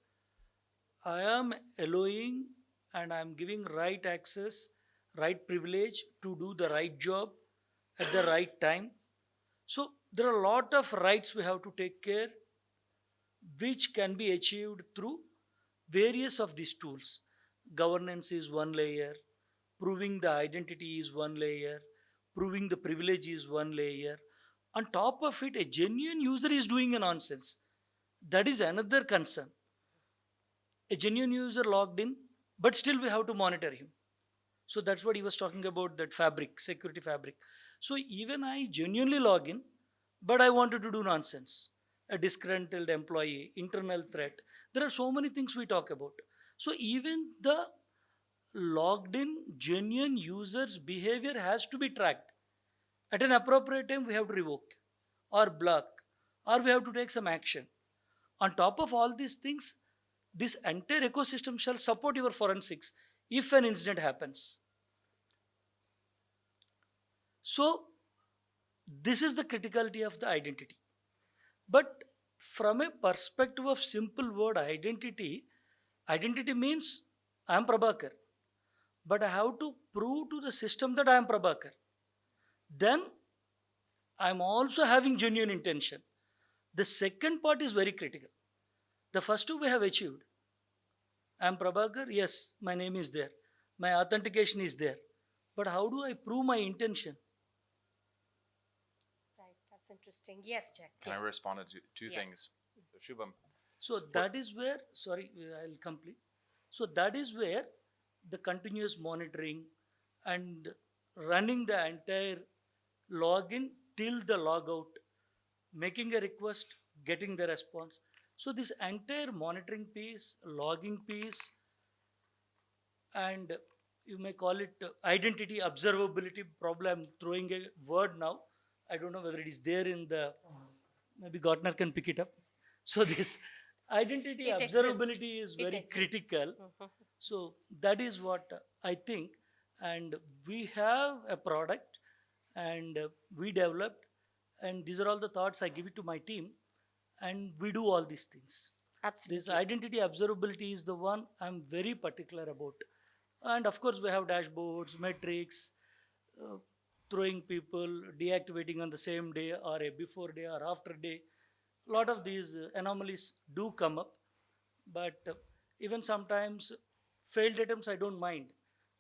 I am allowing and I am giving right access, right privilege to do the right job at the right time. So there are a lot of rights we have to take care, which can be achieved through various of these tools. Governance is one layer, proving the identity is one layer, proving the privilege is one layer. On top of it, a genuine user is doing a nonsense. That is another concern. A genuine user logged in, but still we have to monitor him. So that's what he was talking about, that fabric, security fabric. So even I genuinely log in, but I wanted to do nonsense. A disgruntled employee, internal threat. There are so many things we talk about. So even the logged in genuine user's behavior has to be tracked. At an appropriate time, we have to revoke or block, or we have to take some action. On top of all these things, this entire ecosystem shall support your forensics if an incident happens. So, this is the criticality of the identity. But from a perspective of simple word identity, identity means I am Prabhakar, but I have to prove to the system that I am Prabhakar. Then I am also having genuine intention. The second part is very critical. The first two we have achieved. I am Prabhakar, yes, my name is there. My authentication is there. But how do I prove my intention? Right, that's interesting. Yes, Jack. Can I yes. respond to two Yes. things? So Shubham, So that is where, sorry, I'll complete. So that is where the continuous monitoring and running the entire login till the logout, making a request, getting the response. So this entire monitoring piece, logging piece, and you may call it identity observability. Probably I'm throwing a word now. I don't know whether it is there in the, maybe Gartner can pick it up. So this identity It exists. observability is It very exists. critical. Mhm. So that is what I think. And we have a product, and we developed, and these are all the thoughts I give it to my team, and we do all these things. This Absolutely. identity observability is the one I'm very particular about. And of course, we have dashboards, metrics, uh, throwing people, deactivating on the same day or a before day or after day. A lot of these anomalies do come up, but even sometimes failed attempts I don't mind,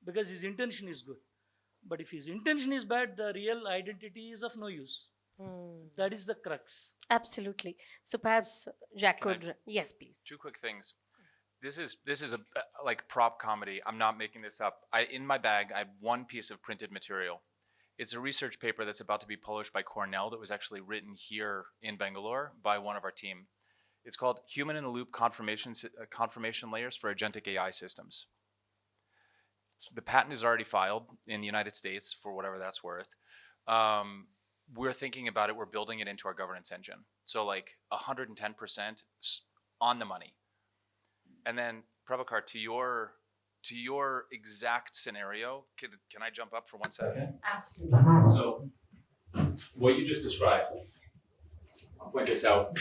because his intention is good. But if his intention is bad, the real identity is of no use. Hmm. That is the crux. Absolutely. So perhaps Jack Can I- could. Yes, please. Two quick things. This is a like prop comedy. I'm not making this up. In my bag, I have one piece of printed material. It's a research paper that's about to be published by Cornell that was actually written here in Bangalore by one of our team. It's called Human in the Loop Confirmation Layers for Agentic AI Systems. The patent is already filed in the United States for whatever that's worth. We're thinking about it. We're building it into our governance engine. So like 110% on the money. And then Prabhakar, to your exact scenario, can I jump up for 1 second? Absolutely. So what you just described, I'll point this out.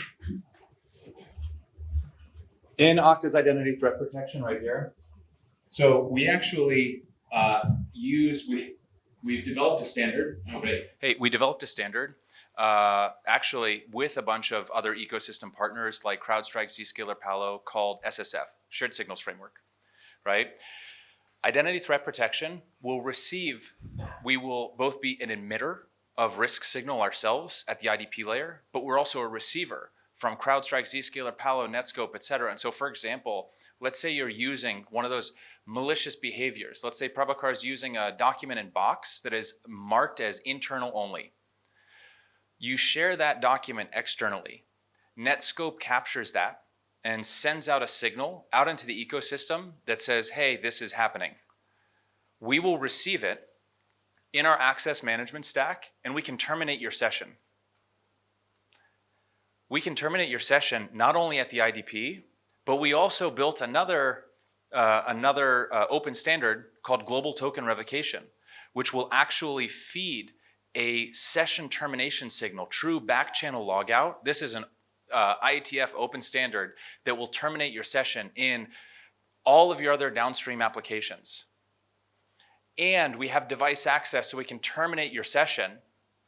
In Okta's identity threat protection right here. So we actually we've developed a standard. Hey, we developed a standard actually with a bunch of other ecosystem partners like CrowdStrike, Zscaler, Palo, called SSF, Shared Signals Framework, right? Identity threat protection we will both be an emitter of risk signal ourselves at the IDP layer, but we're also a receiver from CrowdStrike, Zscaler, Palo, Netscope, et cetera. And so, for example, let's say you're using one of those malicious behaviors. Let's say Prabhakar is using a document in Box that is marked as internal only. You share that document externally. Netscope captures that and sends out a signal out into the ecosystem that says, hey, this is happening. We will receive it in our access management stack, and we can terminate your session. We can terminate your session not only at the IDP, but we also built another open standard called Global Token Revocation, which will actually feed a session termination signal, true back channel logout. This is an IETF open standard that will terminate your session in all of your other downstream applications. And we have device access so we can terminate your session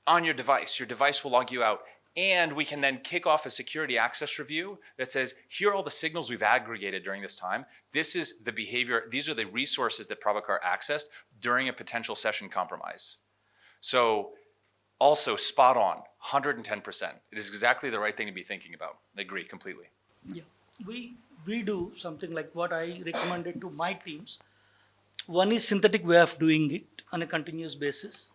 on your device. Your device will log you out. And we can then kick off a security access review that says, here are all the signals we've aggregated during this time. This is the behavior, these are the resources that Prabhakar accessed during a potential session compromise. So also spot on, 110%. It is exactly the right thing to be thinking about. I agree completely. Yeah, we do something like what I recommended to my teams. One is synthetic way of doing it on a continuous basis.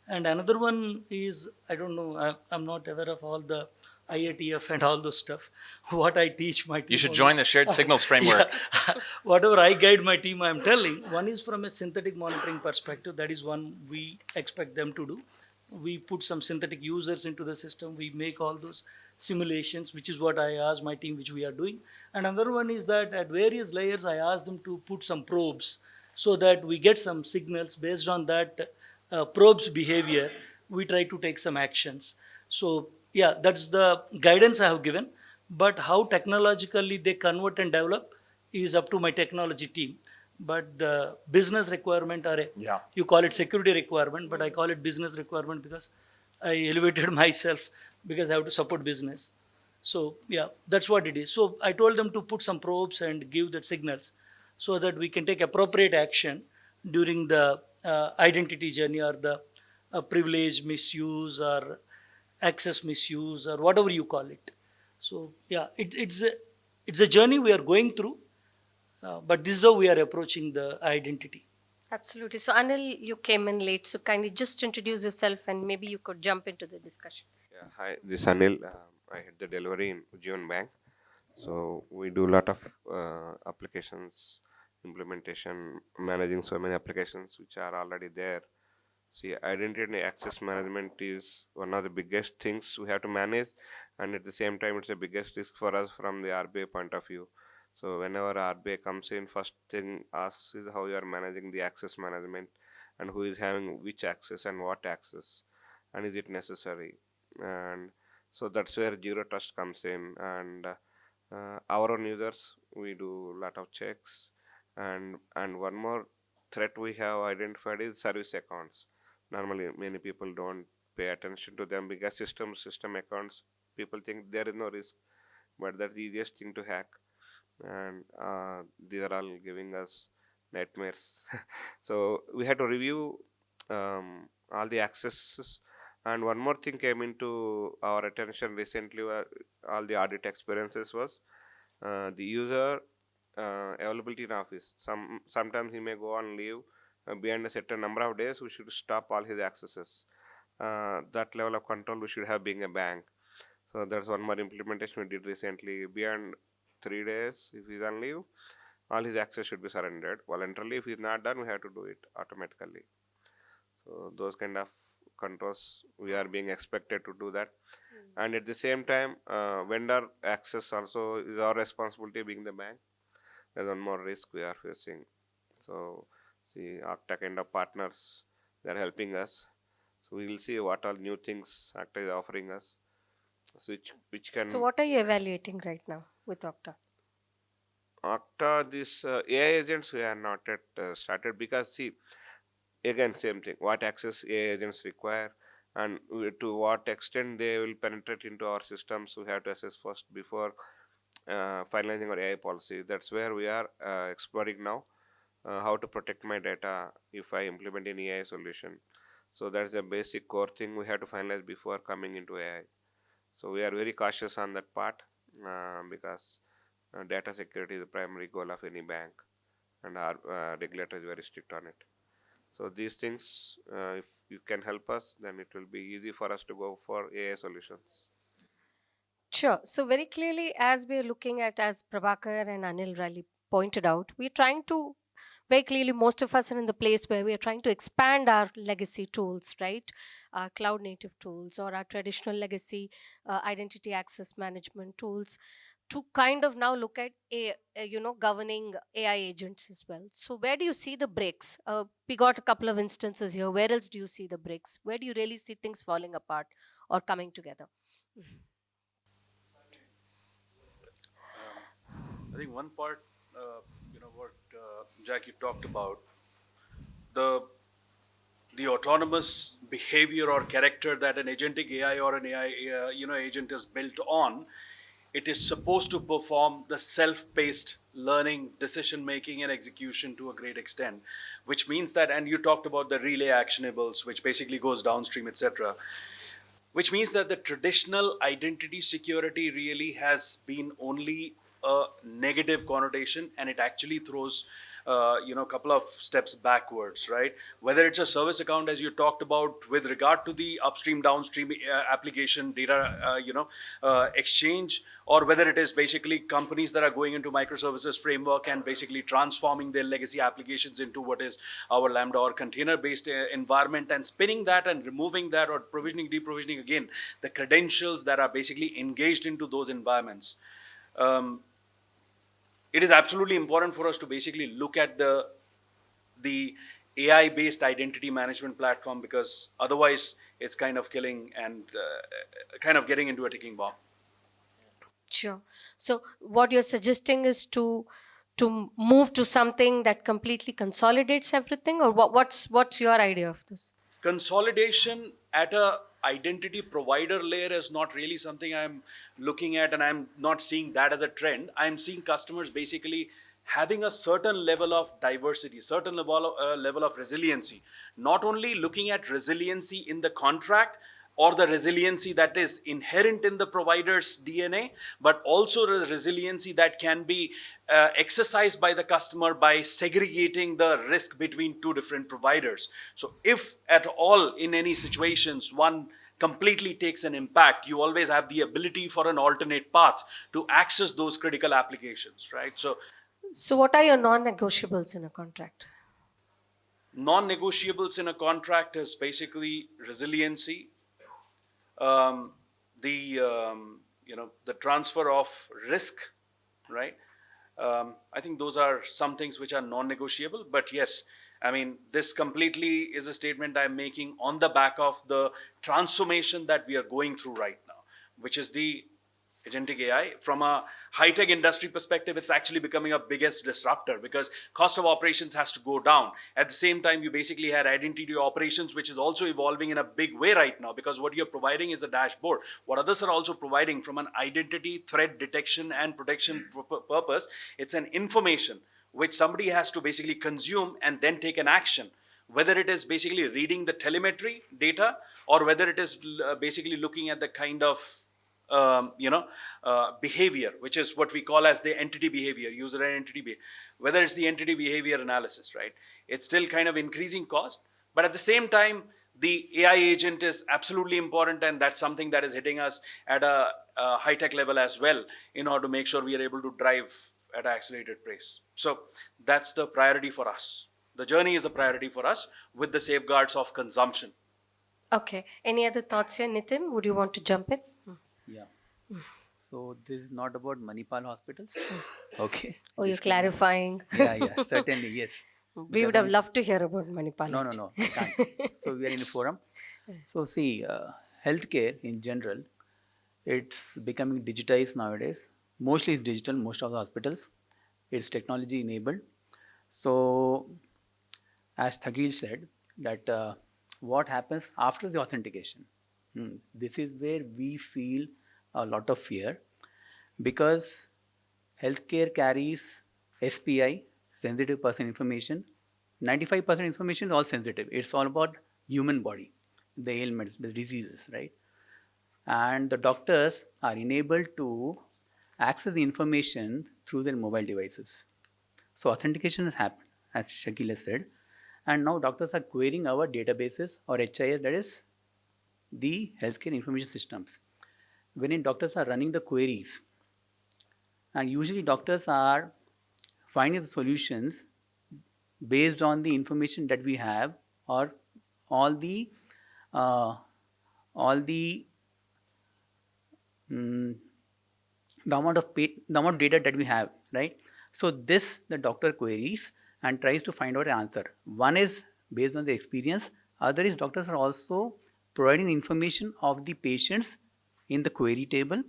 And another one is, I don't know, I'm not aware of all the IATF and all those stuff. What I teach my team. You should join the shared signals framework. Yeah. Whatever I guide my team, I'm telling. One is from a synthetic monitoring perspective. That is one we expect them to do. We put some synthetic users into the system. We make all those simulations, which is what I asked my team, which we are doing. And another one is that at various layers, I asked them to put some probes so that we get some signals based on that probes behavior. We try to take some actions. So yeah, that's the guidance I have given. But how technologically they convert and develop is up to my technology team. But the business requirement, or you call it security requirement, but I call it business requirement because I elevated myself because I have to support business. So yeah, that's what it is. So I told them to put some probes and give the signals so that we can take appropriate action during the identity journey, or the privilege misuse or access misuse, or whatever you call it. So yeah, it's a journey we are going through. But this is how we are approaching the identity. Absolutely. So, Anil, you came in late, so kindly just introduce yourself and maybe you could jump into the discussion. Yeah, hi, this is Anil. I head the delivery in Ujjivan Bank. So we do a lot of applications, implementation, managing so many applications which are already there. See, identity and access management is one of the biggest things we have to manage, and at the same time, it's the biggest risk for us from the RBI point of view. So whenever RBI comes in, first thing asks is how you are managing the access management, and who is having which access and what access, and is it necessary? And so that's where zero trust comes in, and our own users, we do a lot of checks, and one more threat we have identified is service accounts. Normally many people don't pay attention to them because system accounts, people think there is no risk, but that's the easiest thing to hack, and these are all giving us nightmares. So we had to review all the accesses, and one more thing came into our attention recently, all the audit experiences was the user availability in office. Sometimes he may go on leave beyond a certain number of days. We should stop all his accesses. That level of control we should have being a bank. So that's one more implementation we did recently. Beyond 3 days, if he's on leave, all his access should be surrendered voluntarily. If he's not done, we have to do it automatically. So those kind of controls we are being expected to do that. And at the same time, vendor access also is our responsibility being the bank. There's one more risk we are facing. So see, Okta kind of partners, they're helping us. So we will see what all new things Okta is offering us. So which can So, what are you evaluating right now with Okta? Okta, this AI agents we are not yet started, because see, again same thing, what access AI agents require, and to what extent they will penetrate into our systems, we have to assess first before finalizing our AI policy. That's where we are exploring now, how to protect my data if I implement an AI solution. So that's the basic core thing we have to finalize before coming into AI. So we are very cautious on that part, because data security is the primary goal of any bank, and our regulator is very strict on it. So these things, if you can help us, then it will be easy for us to go for AI solutions. Sure. So, very clearly, as we're looking at, as Prabhakar and Anil really pointed out, we're trying to, very clearly, most of us are in the place where we are trying to expand our legacy tools, right? Our cloud native tools or our traditional legacy identity access management tools to kind of now look at governing AI agents as well. So where do you see the breaks? We got a couple of instances here. Where else do you see the breaks? Where do you really see things falling apart or coming together? I think one part, what Jack, you talked about, the the autonomous behavior or character that an agentic AI or an AI, agent is built on. It is supposed to perform the self-paced learning, decision-making, and execution to a great extent, which means that, and you talked about the relay actionables, which basically goes downstream, etc., which means that the traditional identity security really has been only a negative connotation, and it actually throws a couple of steps backwards, right? Whether it's a service account, as you talked about, with regard to the upstream downstream application data exchange, or whether it is basically companies that are going into microservices framework and basically transforming their legacy applications into what is our Lambda or container based environment, and spinning that and removing that, or provisioning, deprovisioning again the credentials that are basically engaged into those environments. It is absolutely important for us to basically look at the AI based identity management platform, because otherwise it's kind of killing and kind of getting into a ticking bomb. Sure. So what you're suggesting is to move to something that completely consolidates everything, or what's your idea of this? Consolidation at a identity provider layer is not really something I'm looking at, and I'm not seeing that as a trend. I'm seeing customers basically having a certain level of diversity, certain level of resiliency, not only looking at resiliency in the contract, or the resiliency that is inherent in the provider's DNA, but also the resiliency that can be exercised by the customer by segregating the risk between two different providers. So if at all in any situations one completely takes an impact, you always have the ability for an alternate path to access those critical applications, right? So, what are your non-negotiables in a contract? Non-negotiables in a contract is basically resiliency, um, the transfer of risk, right? I think those are some things which are non-negotiable. But yes, I mean, this completely is a statement I'm making on the back of the transformation that we are going through right now, which is the agentic AI. From a high-tech industry perspective, it's actually becoming a biggest disruptor because cost of operations has to go down. At the same time, you basically had identity operations, which is also evolving in a big way right now, because what you're providing is a dashboard. What others are also providing from an identity threat detection and protection purpose, it's an information which somebody has to basically consume and then take an action, whether it is basically reading the telemetry data or whether it is basically looking at the kind of behavior, which is what we call as the entity behavior, user identity behavior, whether it's the entity behavior analysis, right? It's still kind of increasing cost, but at the same time, the AI agent is absolutely important, and that's something that is hitting us at a high-tech level as well in order to make sure we are able to drive at an accelerated pace. So that's the priority for us. The journey is a priority for us with the safeguards of consumption. Okay. Any other thoughts here, Nitin? Would you want to jump in? Yeah. So this is not about Manipal hospitals. Okay. Oh, you're This can be- clarifying. Yeah, certainly, yes. We Because would have I'm- loved to hear about Manipal. No, I can't. So we are in a forum. So see, healthcare in general, it's becoming digitized nowadays. Mostly it's digital, most of the hospitals. It's technology enabled. So as Thagil said, that what happens after the authentication? This is where we feel a lot of fear because healthcare carries SPI, sensitive person information. 95% information is all sensitive. It's all about human body, the ailments, the diseases, right? And the doctors are enabled to access the information through their mobile devices. So authentication has happened, as Shakil has said, and now doctors are querying our databases or HIS, that is the healthcare information systems. Wherein doctors are running the queries, and usually doctors are finding the solutions based on the information that we have or all the uh, the amount of data that we have, right? So this the doctor queries and tries to find out an answer. One is based on the experience. Other is doctors are also providing information of the patients in the query table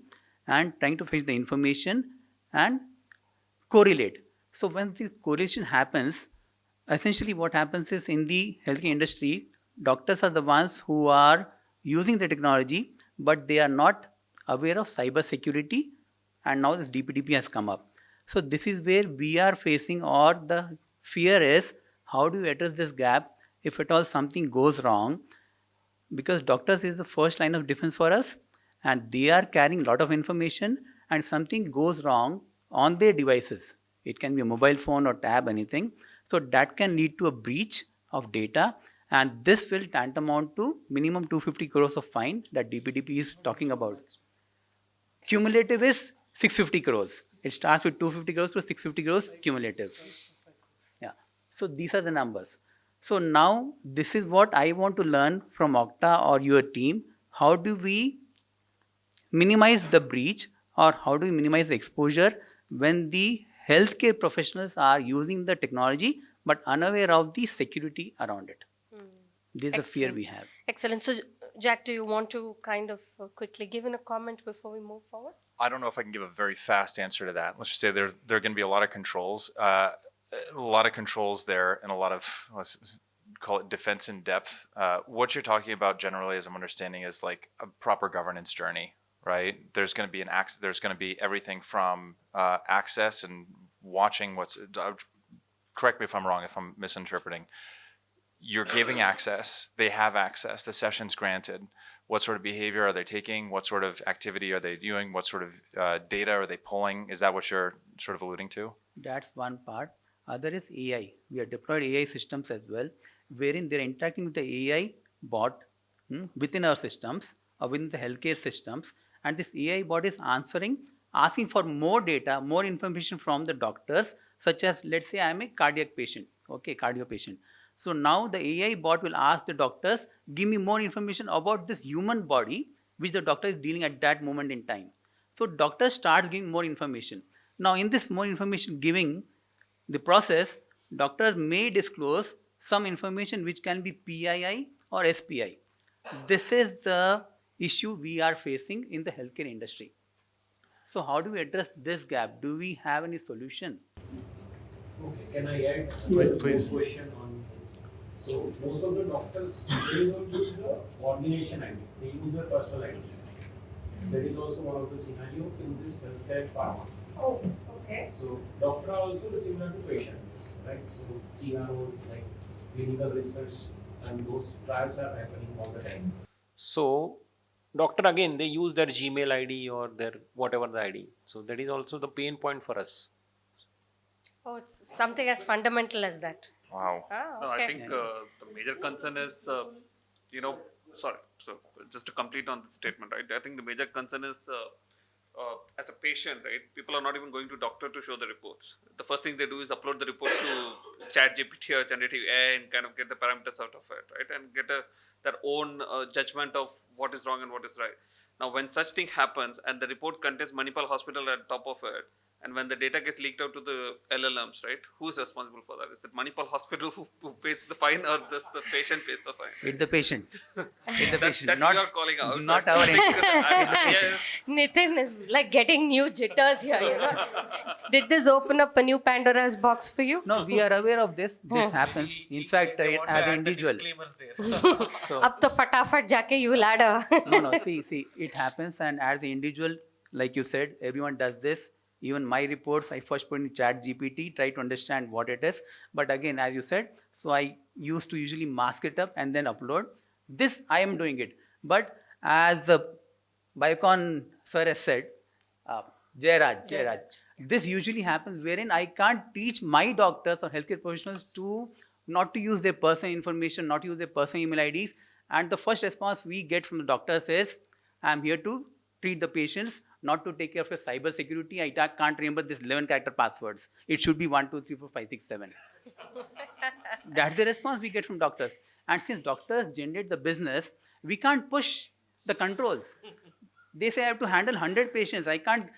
and trying to fetch the information and correlate. So when the correlation happens, essentially what happens is in the healthcare industry, doctors are the ones who are using the technology, but they are not aware of cyber security, and now this DPDP has come up. So this is where we are facing, or the fear is, how do you address this gap if at all something goes wrong? Because doctors is the first line of defense for us, and they are carrying a lot of information, and something goes wrong on their devices. It can be a mobile phone or tab, anything. So that can lead to a breach of data, and this will tantamount to minimum 250 crores of fine that DPDP is talking about. Cumulative is 650 crores. It starts with 250 crores to 650 crores cumulative. Yeah. So these are the numbers. So now this is what I want to learn from Okta or your team. How do we minimize the breach, or how do we minimize the exposure when the healthcare professionals are using the technology but unaware of the security around it? This is the fear we have. Excellent. So, Jack, do you want to kind of quickly give in a comment before we move forward? I don't know if I can give a very fast answer to that. Let's just say there are going to be a lot of controls, there, and a lot of, let's call it defense in depth. What you're talking about generally, as I'm understanding, is like a proper governance journey, right? There's going to be there's going to be everything from access and watching what's. Correct me if I'm wrong, if I'm misinterpreting. You're giving access, they have access, the session's granted, What sort of behavior are they taking? What sort of activity are they doing? What sort of data are they pulling? Is that what you're sort of alluding to? That's one part. Other is AI. We have deployed AI systems as well, wherein they're interacting with the AI bot within our systems or within the healthcare systems. And this AI bot is answering, asking for more data, more information from the doctors, such as, let's say I'm a cardiac patient, okay, cardio patient. So now the AI bot will ask the doctors, give me more information about this human body, which the doctor is dealing at that moment in time. So doctor starts giving more information. Now in this more information giving, the process, doctor may disclose some information which can be PII or SPI. This is the issue we are facing in the healthcare industry. So how do we address this gap? Do we have any solution? Okay, can I add Please. one question on this? So most of the doctors, they don't use the ordination ID, they use the personal ID. That is also one of the scenario in this healthcare pharma. Oh, okay. So doctor are also similar to patients, right? So CROs like clinical research and those trials are happening all the time. So doctor again they use their Gmail ID or their whatever the ID. So that is also the pain point for us. Oh, it's something as fundamental as that. Wow. Ah, No, okay. I think the major concern is, sorry, so just to complete on this statement, right? I think the major concern is as a patient, right? People are not even going to doctor to show the reports. The first thing they do is upload the report to ChatGPT or generative AI and kind of get the parameters out of it, right? And get their own judgment of what is wrong and what is right. Now, when such thing happens and the report contains Manipal Hospital at top of it, and when the data gets leaked out to the LLMs, right? Who is responsible for that? Is it Manipal Hospital who pays the fine, or just the patient pays the fine? It's the patient. It's the patient. That Not, you are calling out. not our end. Yes. Nitin is like getting new jitters here, you know. Did this open up a new Pandora's box for you? No, we are aware of this. This happens. In fact, as an individual. So, Ab to fatafat jaake you will add a no, see, it happens, and as an individual, like you said, everyone does this. Even my reports, I first put in chat GPT, try to understand what it is. But again, as you said, so I used to usually mask it up and then upload. This, I am doing it. But as Biocon sir has said, Jairaj, this usually happens wherein I can't teach my doctors or healthcare professionals to not to use their personal information, not to use their personal email IDs. And the first response we get from the doctors is, I'm here to treat the patients, not to take care of your cyber security. I can't remember this 11 character passwords. It should be 1, 2, 3, 4, 5, 6, 7. That's the response we get from doctors. And since doctors generate the business, we can't push the controls. They say I have to handle 100 patients. I can't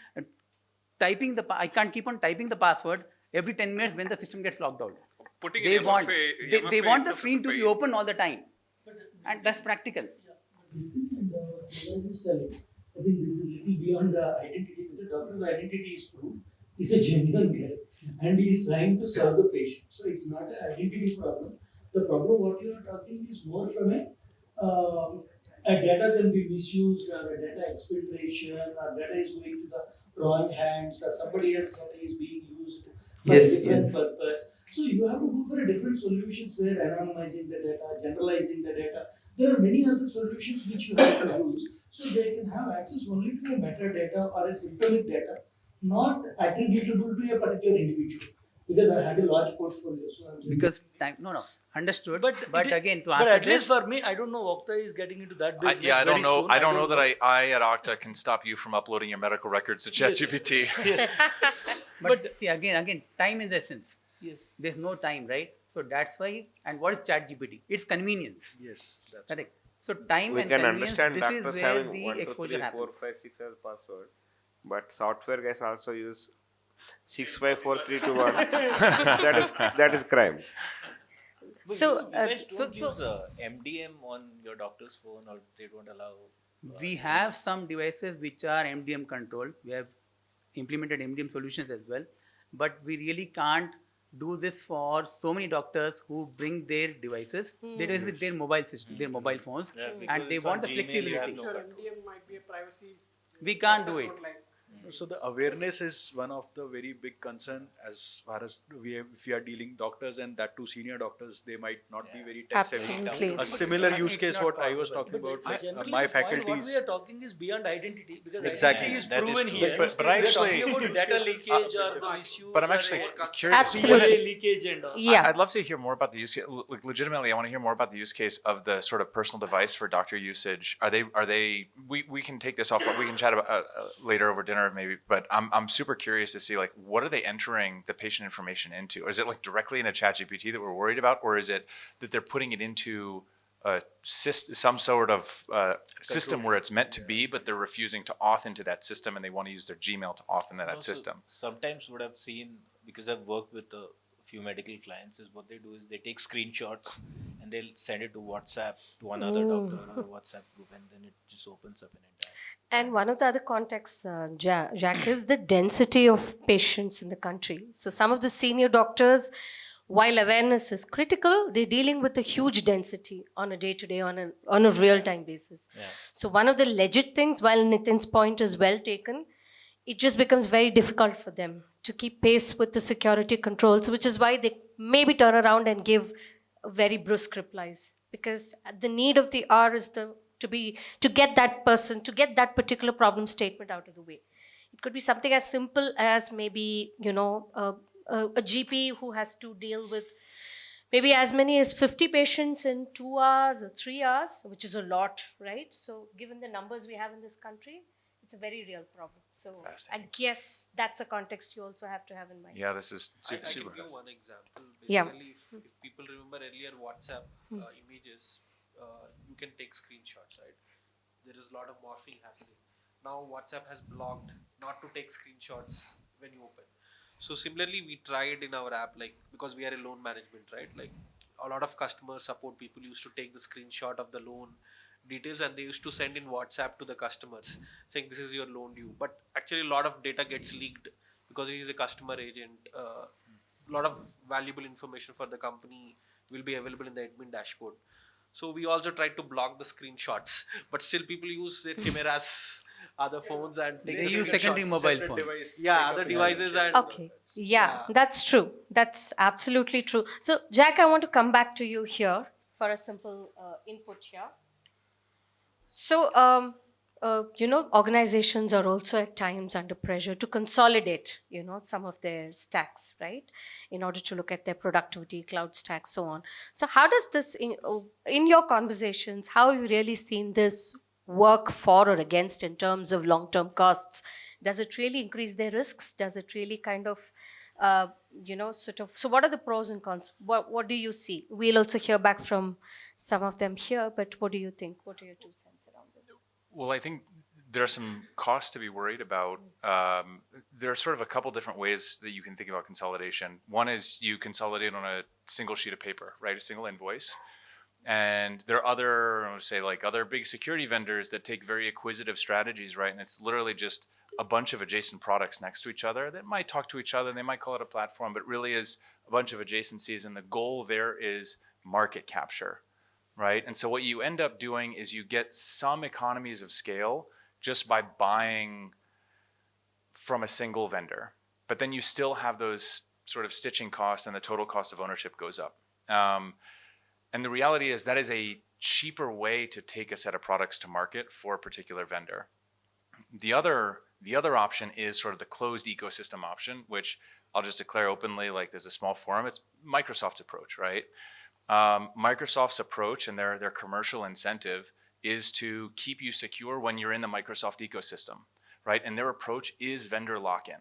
keep on typing the password every 10 minutes when the system gets locked out. Putting They in want, MFA, they want the itself screen is to be pain. open all the time. And that's practical. I think this is little beyond the identity. The doctor's identity is proved. He's a genuine guy and he is trying to serve the patient. So it's not an identity problem. The problem what you are talking is more from a data can be misused or a data exfiltration or data is going to the wrong hands or somebody else's data is being used for a different purpose. So you have to go for a different solutions where anonymizing the data, generalizing the data. There are many other solutions which you have to use. So they can have access only to a metadata or a symptomic data, not attributable to a particular individual. Because I had a large portfolio, so I'm just Because time, understood. But again, to but answer at least this, for me, I don't know Okta is getting into that business. I don't very know. soon. I don't know that I at Okta can stop you from uploading your medical records to ChatGPT. Yes. but see again, time is the essence. Yes. There's no time, right? So that's why. And what is ChatGPT? It's convenience. Yes, that's Correct. So time We and can convenience. understand This is doctors where having the 1, 2, exposure 3, 4, happens. 5, 6 as password, but software guys also use 6, 5, 4, 3, 2, 1. that is crime. So, you guys don't use MDM on your doctor's phone, or they don't allow? We have some devices which are MDM controlled. We have implemented MDM solutions as well, but we really can't do this for so many doctors who bring their devices. They do it with their mobile system, their mobile phones, and they want the flexibility. Sure, MDM might be a privacy. We can't do it. So the awareness is one of the very big concern as far as if we are dealing doctors, and that too senior doctors, they might not be very tech savvy. Absolutely. A similar use case what I was talking about, But like generally my the point what faculties. we are talking is beyond identity, because Exactly. identity is That is proven true. here. But we are actually- talking about data leakage or the issues. But I'm or actually a curious. Absolutely. DNA leakage and all. Yeah. I'd love to hear more about the use case. Like, legitimately, I want to hear more about the use case of the sort of personal device for doctor usage. Are they? We can take this off. We can chat about later over dinner maybe. But I'm super curious to see, like, what are they entering the patient information into? Or is it like directly in a ChatGPT that we're worried about, or is it that they're putting it into some sort of system where it's meant to be, but they're refusing to auth into that system, and they want to use their Gmail to auth into that Also, system? sometimes what I've seen, because I've worked with a few medical clients, is what they do is they take screenshots and they'll send it to WhatsApp to another doctor or a WhatsApp group, and then it just opens up an entire. And one of the other contexts, Jack, is the density of patients in the country. So some of the senior doctors, while awareness is critical, they're dealing with a huge density on a day-to-day, on a real-time basis. Yeah. So one of the legit things, while Nitin's point is well taken, it just becomes very difficult for them to keep pace with the security controls, which is why they maybe turn around and give very brusque replies, because the need of the hour is to get that person, to get that particular problem statement out of the way. It could be something as simple as maybe, a GP who has to deal with maybe as many as 50 patients in 2 hours or 3 hours, which is a lot, right? So given the numbers we have in this country, it's a very real problem. So I guess that's a context you also have to have in mind. Yeah, this is I super. can give one example. Yeah. Basically, if people remember earlier WhatsApp images, you can take screenshots, right? There is a lot of morphing happening. Now WhatsApp has blocked not to take screenshots when you open. So similarly, we tried in our app, like, because we are a loan management, right? Like, a lot of customer support people used to take the screenshot of the loan details and they used to send in WhatsApp to the customers saying this is your loan due. But actually, a lot of data gets leaked because he is a customer agent. A lot of valuable information for the company will be available in the admin dashboard. So we also tried to block the screenshots, but still people use their cameras, other phones, and take They the use secondary screenshots. mobile phone. Yeah, other devices and Okay. Yeah, that's true. That's absolutely true. So, Jack, I want to come back to you here for a simple input here. So, organizations are also at times under pressure to consolidate, some of their stacks, right? In order to look at their productivity, cloud stacks, so on. So, how does this, in your conversations, how have you really seen this work for or against in terms of long-term costs? Does it really increase their risks? Does it really kind of, so what are the pros and cons? What do you see? We'll also hear back from some of them here, but what do you think? What are your 2 cents around this? Well, I think there are some costs to be worried about. There are sort of a couple different ways that you can think about consolidation. One is you consolidate on a single sheet of paper, right? A single invoice. And there are other big security vendors that take very acquisitive strategies, right? And it's literally just a bunch of adjacent products next to each other that might talk to each other. They might call it a platform, but really is a bunch of adjacencies. And the goal there is market capture, right? And so what you end up doing is you get some economies of scale just by buying from a single vendor. But then you still have those sort of stitching costs and the total cost of ownership goes up. And the reality is that is a cheaper way to take a set of products to market for a particular vendor. The other option is sort of the closed ecosystem option, which I'll just declare openly, like there's a small forum. It's Microsoft's approach, right? Microsoft's approach and their commercial incentive is to keep you secure when you're in the Microsoft ecosystem, right? And their approach is vendor lock-in,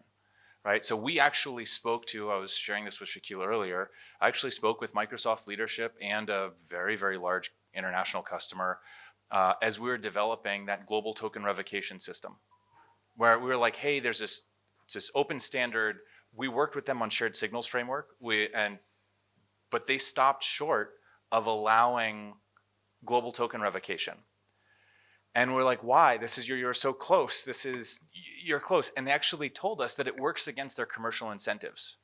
right? So we actually I was sharing this with Shaquille earlier, I actually spoke with Microsoft leadership and a very, very large international customer as we were developing that global token revocation system, where we were like, hey, there's this open standard. We worked with them on shared signals framework, but they stopped short of allowing global token revocation. And we're like, why? You're so close. You're close. And they actually told us that it works against their commercial incentives.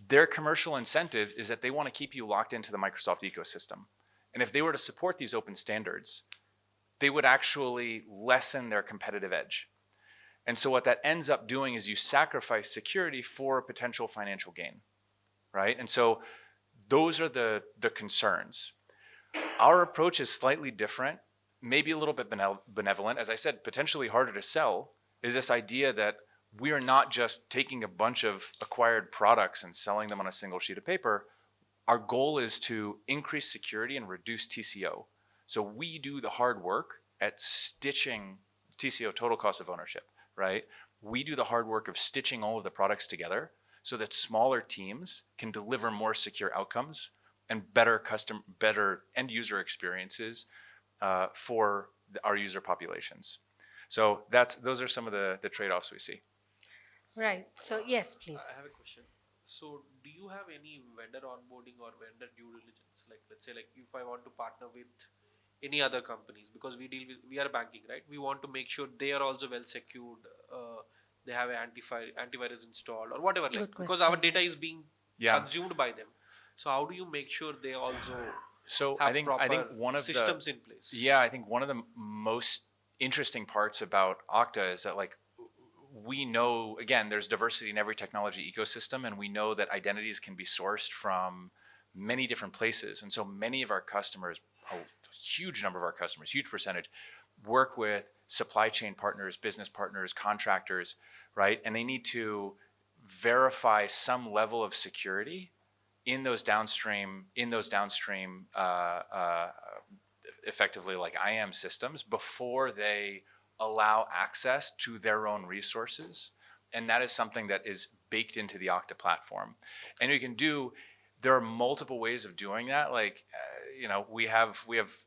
Their commercial incentive is that they want to keep you locked into the Microsoft ecosystem. And if they were to support these open standards, they would actually lessen their competitive edge. And so what that ends up doing is you sacrifice security for a potential financial gain, right? And so those are the concerns. Our approach is slightly different, maybe a little bit benevolent. As I said, potentially harder to sell is this idea that we are not just taking a bunch of acquired products and selling them on a single sheet of paper. Our goal is to increase security and reduce TCO. So we do the hard work at stitching TCO, total cost of ownership, right? We do the hard work of stitching all of the products together so that smaller teams can deliver more secure outcomes and better end user experiences for our user populations. So those are some of the trade-offs we see. Right. So yes, please. I have a question. So, do you have any vendor onboarding or vendor due diligence? Like, let's say, like if I want to partner with any other companies, because we are banking, right? We want to make sure they are also well secured. They have antivirus installed or whatever, like, because our data is being consumed by them. So, how do you make sure they also have I think one of systems in place? Yeah, I think one of the most interesting parts about Okta is that, like, we know, again, there's diversity in every technology ecosystem, and we know that identities can be sourced from many different places. And so many of our customers, a huge number of our customers, huge percentage, work with supply chain partners, business partners, contractors, right? And they need to verify some level of security in those downstream effectively like IAM systems before they allow access to their own resources. And that is something that is baked into the Okta platform. And there are multiple ways of doing that. Like, we have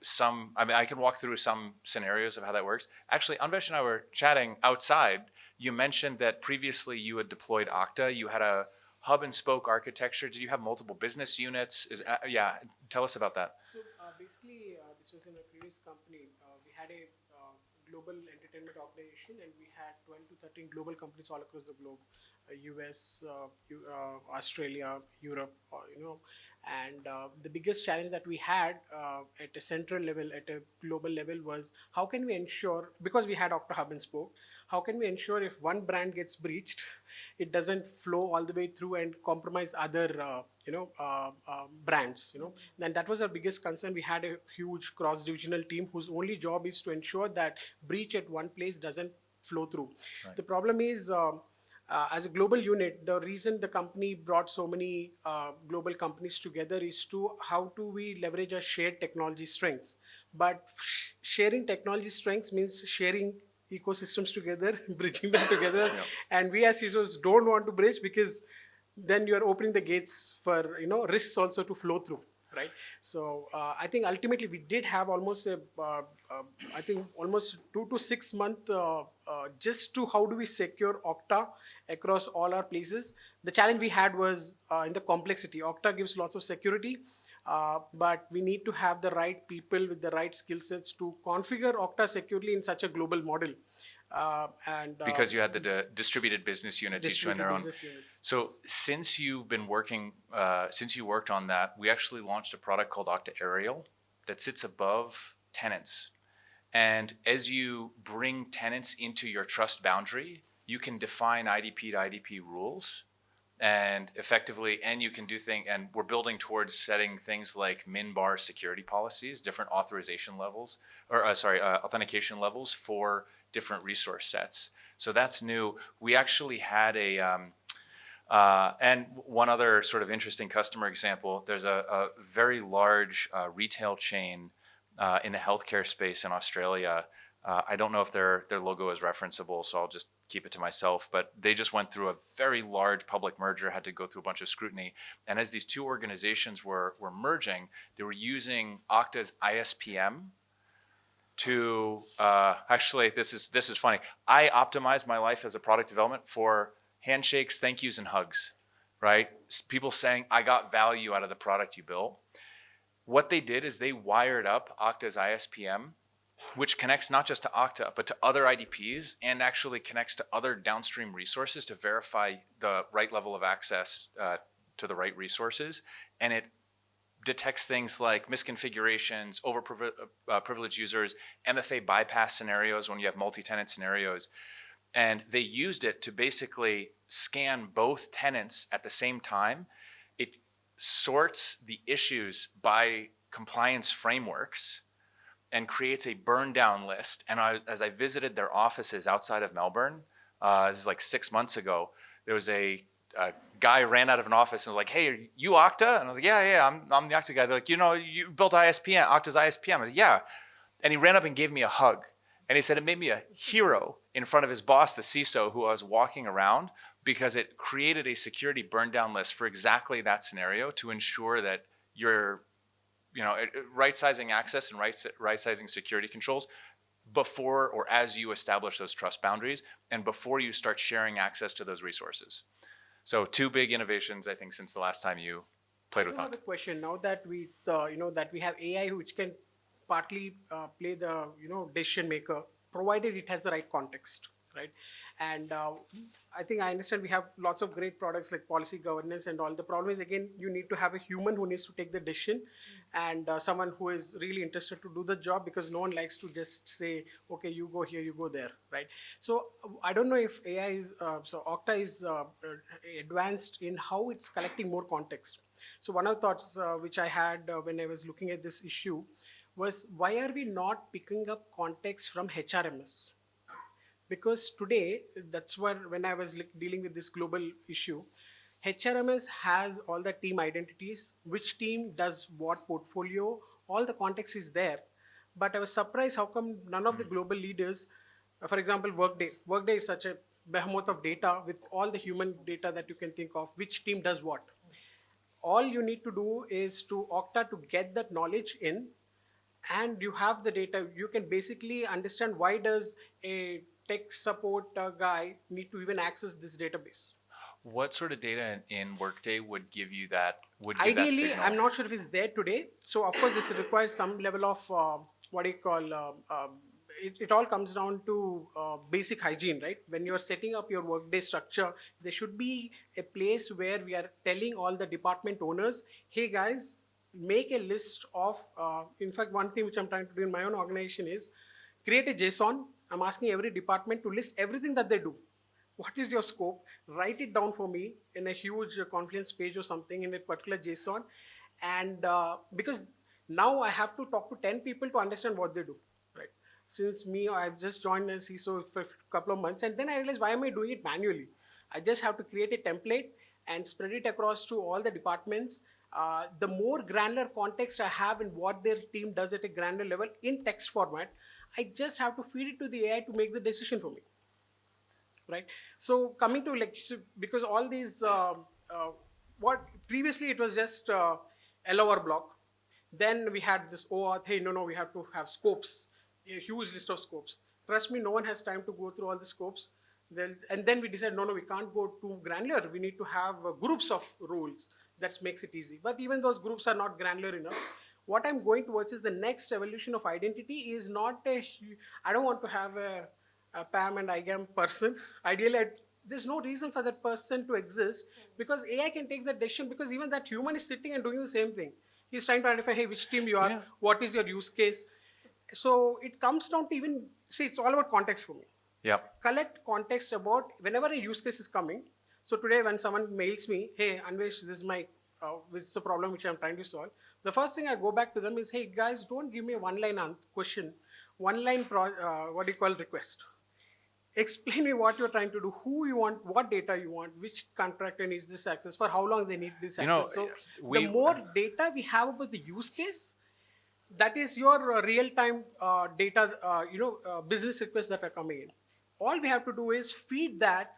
some, I can walk through some scenarios of how that works. Actually, Anvesh and I were chatting outside. You mentioned that previously you had deployed Okta. You had a hub and spoke architecture. Did you have multiple business units? Tell us about that. So basically, this was in a previous company. We had a global entertainment organization, and we had 12 to 13 global companies all across the globe, US, Australia, Europe, and the biggest challenge that we had at a central level, at a global level, was how can we ensure, because we had Okta Hub and Spoke, how can we ensure if one brand gets breached, it doesn't flow all the way through and compromise other brands, and that was our biggest concern. We had a huge cross-divisional team whose only job is to ensure that breach at one place doesn't flow through. Right. The problem is, as a global unit, the reason the company brought so many global companies together is to how do we leverage our shared technology strengths. But sharing technology strengths means sharing ecosystems together, bridging them together. Yeah. And we as CISOs don't want to bridge, because then you're opening the gates for risks also to flow through, right? So I think ultimately we did have almost almost 2 to 6 months just to how do we secure Okta across all our places. The challenge we had was in the complexity. Okta gives lots of security, but we need to have the right people with the right skill sets to configure Okta securely in such a global model. Because you had the distributed business units, each doing their own. So since you've been working, since you worked on that, we actually launched a product called Okta Aerial that sits above tenants. And as you bring tenants into your trust boundary, you can define IDP to IDP rules. And effectively, and you can do and we're building towards setting things like min-bar security policies, different authorization levels, authentication levels for different resource sets. So that's new. We actually had and one other sort of interesting customer example, there's a very large retail chain in the healthcare space in Australia. I don't know if their logo is referenceable, so I'll just keep it to myself, but they just went through a very large public merger, had to go through a bunch of scrutiny. And as these two organizations were merging, they were using Okta's ISPM to, actually, this is funny. I optimize my life as a product development for handshakes, thank yous, and hugs, right? People saying, I got value out of the product you built. What they did is they wired up Okta's ISPM, which connects not just to Okta, but to other IDPs, and actually connects to other downstream resources to verify the right level of access to the right resources. And it detects things like misconfigurations, privileged users, MFA bypass scenarios when you have multi-tenant scenarios. and they used it to basically scan both tenants at the same time. It sorts the issues by compliance frameworks and creates a burn down list. And as I visited their offices outside of Melbourne, this is like 6 months ago, there was a guy ran out of an office and was like, "Hey, are you Okta?" And I was like, "Yeah, I'm the Okta guy." They're like, "You built ISPM, Okta's ISPM." I was like, "Yeah." And he ran up and gave me a hug. And he said it made me a hero in front of his boss, the CISO, who I was walking around, because it created a security burn down list for exactly that scenario to ensure that you're right-sizing access and right-sizing security controls before or as you establish those trust boundaries and before you start sharing access to those resources. So 2 big innovations, I think, since the last time you played with I have a Okta. question. Now that we have AI which can partly play the decision maker, provided it has the right context, right? And I think I understand we have lots of great products like policy governance and all. The problem is, again, you need to have a human who needs to take the decision, and someone who is really interested to do the job, because no one likes to just say, okay, you go here, you go there, right? So I don't know if AI is so Okta is advanced in how it's collecting more context. So one of the thoughts which I had when I was looking at this issue was, why are we not picking up context from HRMS? Because today, that's where, when I was dealing with this global issue, HRMS has all the team identities, which team does what portfolio, all the context is there. But I was surprised how come none of the global leaders, for example, Workday is such a behemoth of data with all the human data that you can think of, which team does what. All you need to do is to Okta to get that knowledge in, and you have the data. You can basically understand, why does a tech support guy need to even access this database. What sort of data in Workday would give you that, Ideally, signal? I'm not sure if it's there today. So of course, this requires some level of what do you call, it all comes down to basic hygiene, right? When you're setting up your Workday structure, there should be a place where we are telling all the department owners, hey guys, make a list of, in fact, one thing which I'm trying to do in my own organization is create a JSON. I'm asking every department to list everything that they do. What is your scope? Write it down for me in a huge Confluence page or something in a particular JSON. And because now I have to talk to 10 people to understand what they do, right? Since I've just joined as CISO for a couple of months, and then I realized, why am I doing it manually? I just have to create a template and spread it across to all the departments. The more granular context I have in what their team does at a granular level in text format, I just have to feed it to the AI to make the decision for me. Right. So coming to because all these, what previously it was just LOR block. Then we had this OAuth, hey, no, we have to have scopes, a huge list of scopes. Trust me, no one has time to go through all the scopes. And then we decided, no, we can't go too granular. We need to have groups of rules. That makes it easy. But even those groups are not granular enough. What I'm going towards is the next evolution of identity is not I don't want to have a PAM and IGAM person. Ideally, there's no reason for that person to exist, because AI can take that decision, because even that human is sitting and doing the same thing. He's trying to identify, hey, which team you are, what is your use case. So it comes down to it's all about context for me. Yep. Collect context about whenever a use case is coming. So today when someone mails me, hey, Anvesh, this is a problem which I'm trying to solve. The first thing I go back to them is, hey guys, don't give me a one-line question, one-line request. Explain me what you're trying to do, who you want, what data you want, which contractor needs this access, for how long they need this access. So the more data we have about the use case, that is your real-time data, business requests that are coming in. All we have to do is feed that,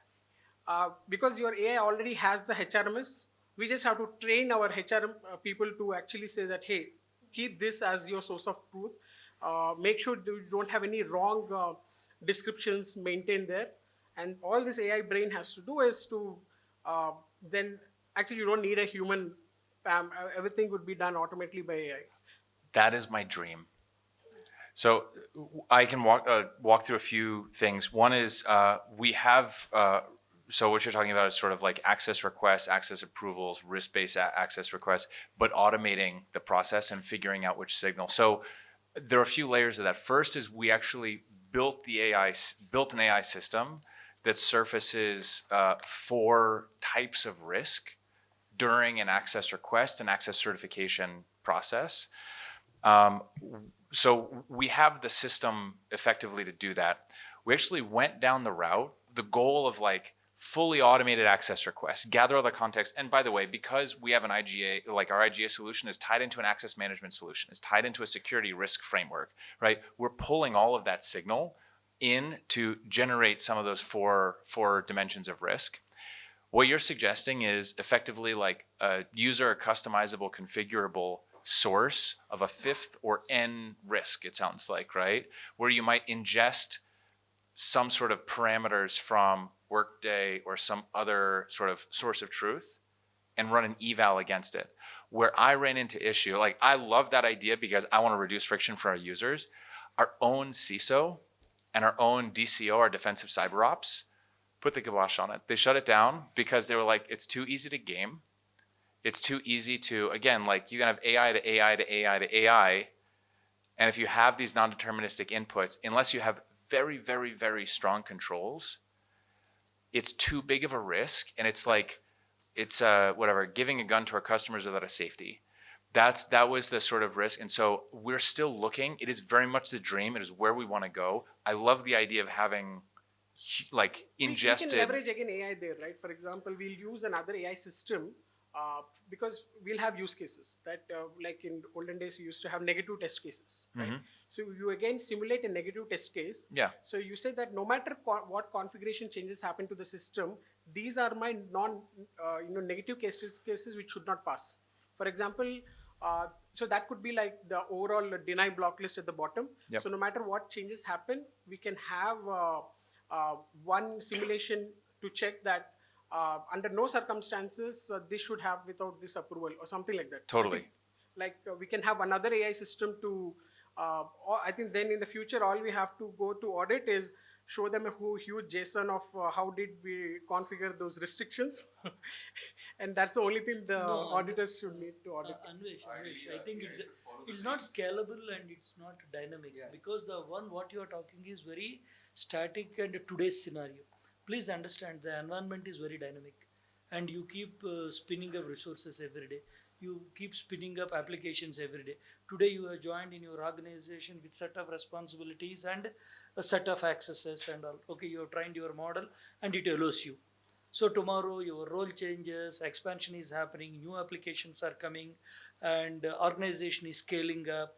because your AI already has the HRMS. We just have to train our HR people to actually say that, hey, keep this as your source of truth. Make sure you don't have any wrong descriptions maintained there. And all this AI brain has to do is to then actually you don't need a human. Everything would be done automatically by AI. That is my dream. So I can walk through a few things. One is we have, so what you're talking about is sort of like access requests, access approvals, risk-based access requests, but automating the process and figuring out which signal. So there are a few layers of that. First is we actually built an AI system that surfaces 4 types of risk during an access request and access certification process. So we have the system effectively to do that. We actually went down the route, the goal of like fully automated access requests, gather all the context. And by the way, because we have an IGA, like our IGA solution is tied into an access management solution, is tied into a security risk framework, right? We're pulling all of that signal in to generate some of those four dimensions of risk. What you're suggesting is effectively like a user customizable, configurable source of a 5th or n risk, it sounds like, right? Where you might ingest some sort of parameters from Workday or some other sort of source of truth and run an eval against it. Where I ran into issue, like I love that idea because I want to reduce friction for our users. Our own CISO and our own DCO, our defensive cyber ops, put the kibosh on it. They shut it down because they were like, it's too easy to game. It's too easy to, again, like you can have AI to AI to AI to AI. And if you have these non-deterministic inputs, unless you have very, very, very strong controls, it's too big of a risk. And it's like, it's whatever, giving a gun to our customers without a safety. That was the sort of risk. And so we're still looking. It is very much the dream. It is where we want to go. I love the idea of having like ingested. We can leverage again AI there, right? For example, we'll use another AI system because we'll have use cases that like in olden days, we used to have negative test cases, right? Mhm. So you again simulate a negative test case. Yeah. So you say that no matter what configuration changes happen to the system, these are my negative cases which should not pass. For example, so that could be like the overall deny block list at the bottom. Yep. So no matter what changes happen, we can have one simulation to check that under no circumstances this should have without this approval or something like that. Totally. We can have another AI system to, or I think then in the future, all we have to go to audit is show them a huge JSON of how did we configure those restrictions. And that's the only thing the auditors should need to audit. Anvesh, I think it's not scalable and it's not dynamic because the one what you are talking is very static and today's scenario. Please understand the environment is very dynamic and you keep spinning up resources every day. You keep spinning up applications every day. Today you are joined in your organization with set of responsibilities and a set of accesses and all. Okay, you have trained your model and it allows you. So tomorrow your role changes, expansion is happening, new applications are coming and organization is scaling up.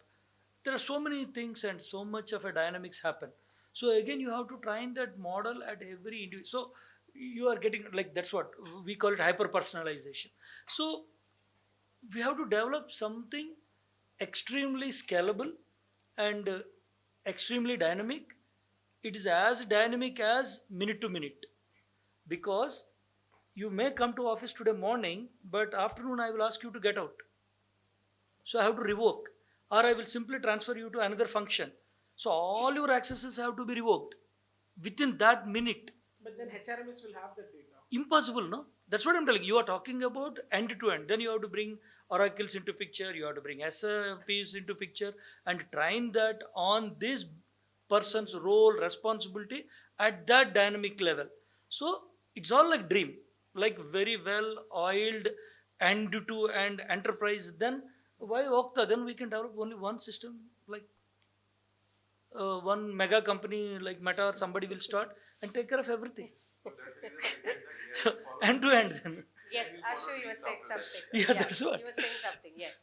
There are so many things and so much of a dynamics happen. So again, you have to train that model at every individual. So you are getting like, that's what we call it hyper personalization. So we have to develop something extremely scalable and extremely dynamic. It is as dynamic as minute to minute because you may come to office today morning, but afternoon I will ask you to get out. So I have to revoke or I will simply transfer you to another function. So all your accesses have to be revoked within that minute. But then HRMS will have that data. Impossible, no? That's what I'm telling you. You are talking about end to end. Then you have to bring oracles into picture. You have to bring SAPs into picture and train that on this person's role, responsibility at that dynamic level. So it's all like dream, like very well oiled end to end enterprise. Then why Okta? Then we can develop only one system, like one mega company like Meta or somebody will start and take care of everything. So end to end then. Yes, Ashu, you were saying something. Yeah, that's what. You were saying something, yes.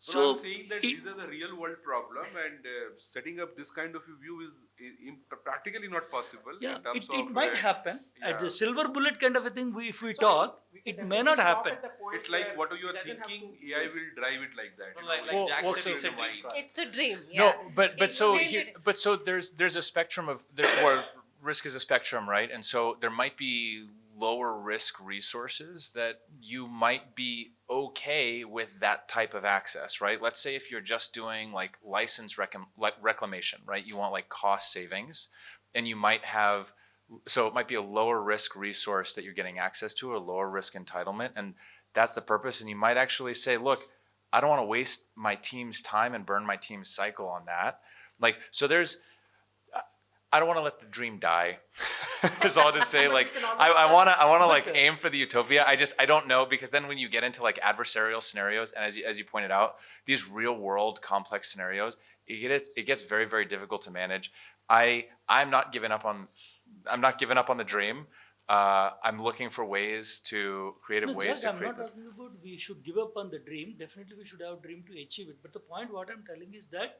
So I'm saying that these are the real world problem and setting up this kind of a view is practically not possible. Yeah, in terms it of, might happen. yeah. At the silver bullet kind of a thing, if we talk, it may not happen. It's like what you are thinking, AI will drive it like that. Like Jack said, also- It's a dream. No, Yeah. but It's so a dream here, to- but so there's a spectrum of where risk is a spectrum, right? And so there might be lower risk resources that you might be okay with that type of access, right? Let's say if you're just doing like license reclamation, right? You want like cost savings, and you might have, so it might be a lower risk resource that you're getting access to, or lower risk entitlement, and that's the purpose. And you might actually say, look, I don't want to waste my team's time and burn my team's cycle on that. Like, so there's, I don't want to let the dream die. Is all to say. Like I want to like aim for the utopia. I don't know, because then when you get into like adversarial scenarios, and as you pointed out, these real world complex scenarios, it gets very, very difficult to manage. I'm not giving up on the dream. I'm looking for ways to creative No, ways Jack, to I'm create not this. talking about we should give up on the dream. Definitely, we should have dream to achieve it. But the point what I'm telling is that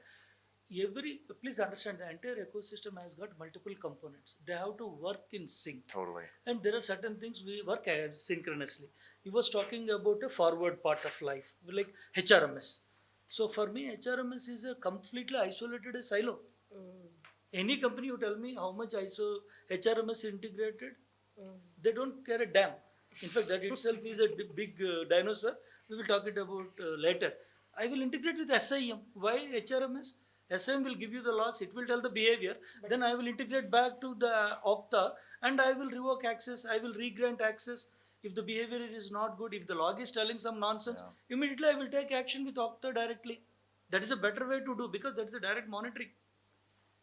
please understand, the entire ecosystem has got multiple components. They have to work in sync. Totally. And there are certain things we work synchronously. He was talking about a forward part of life, like HRMS. So for me, HRMS is a completely isolated silo. Any company you tell me how much HRMS integrated, they don't care a damn. In fact, that itself is a big dinosaur. We will talk it about later. I will integrate with SIM. Why HRMS? SIM will give you the logs. It will tell the behavior. Then I will integrate back to the Okta, and I will revoke access. I will regrant access. If the behavior is not good, if the log is telling some nonsense, immediately I will take action with Okta directly. That is a better way to do, because that is a direct monitoring.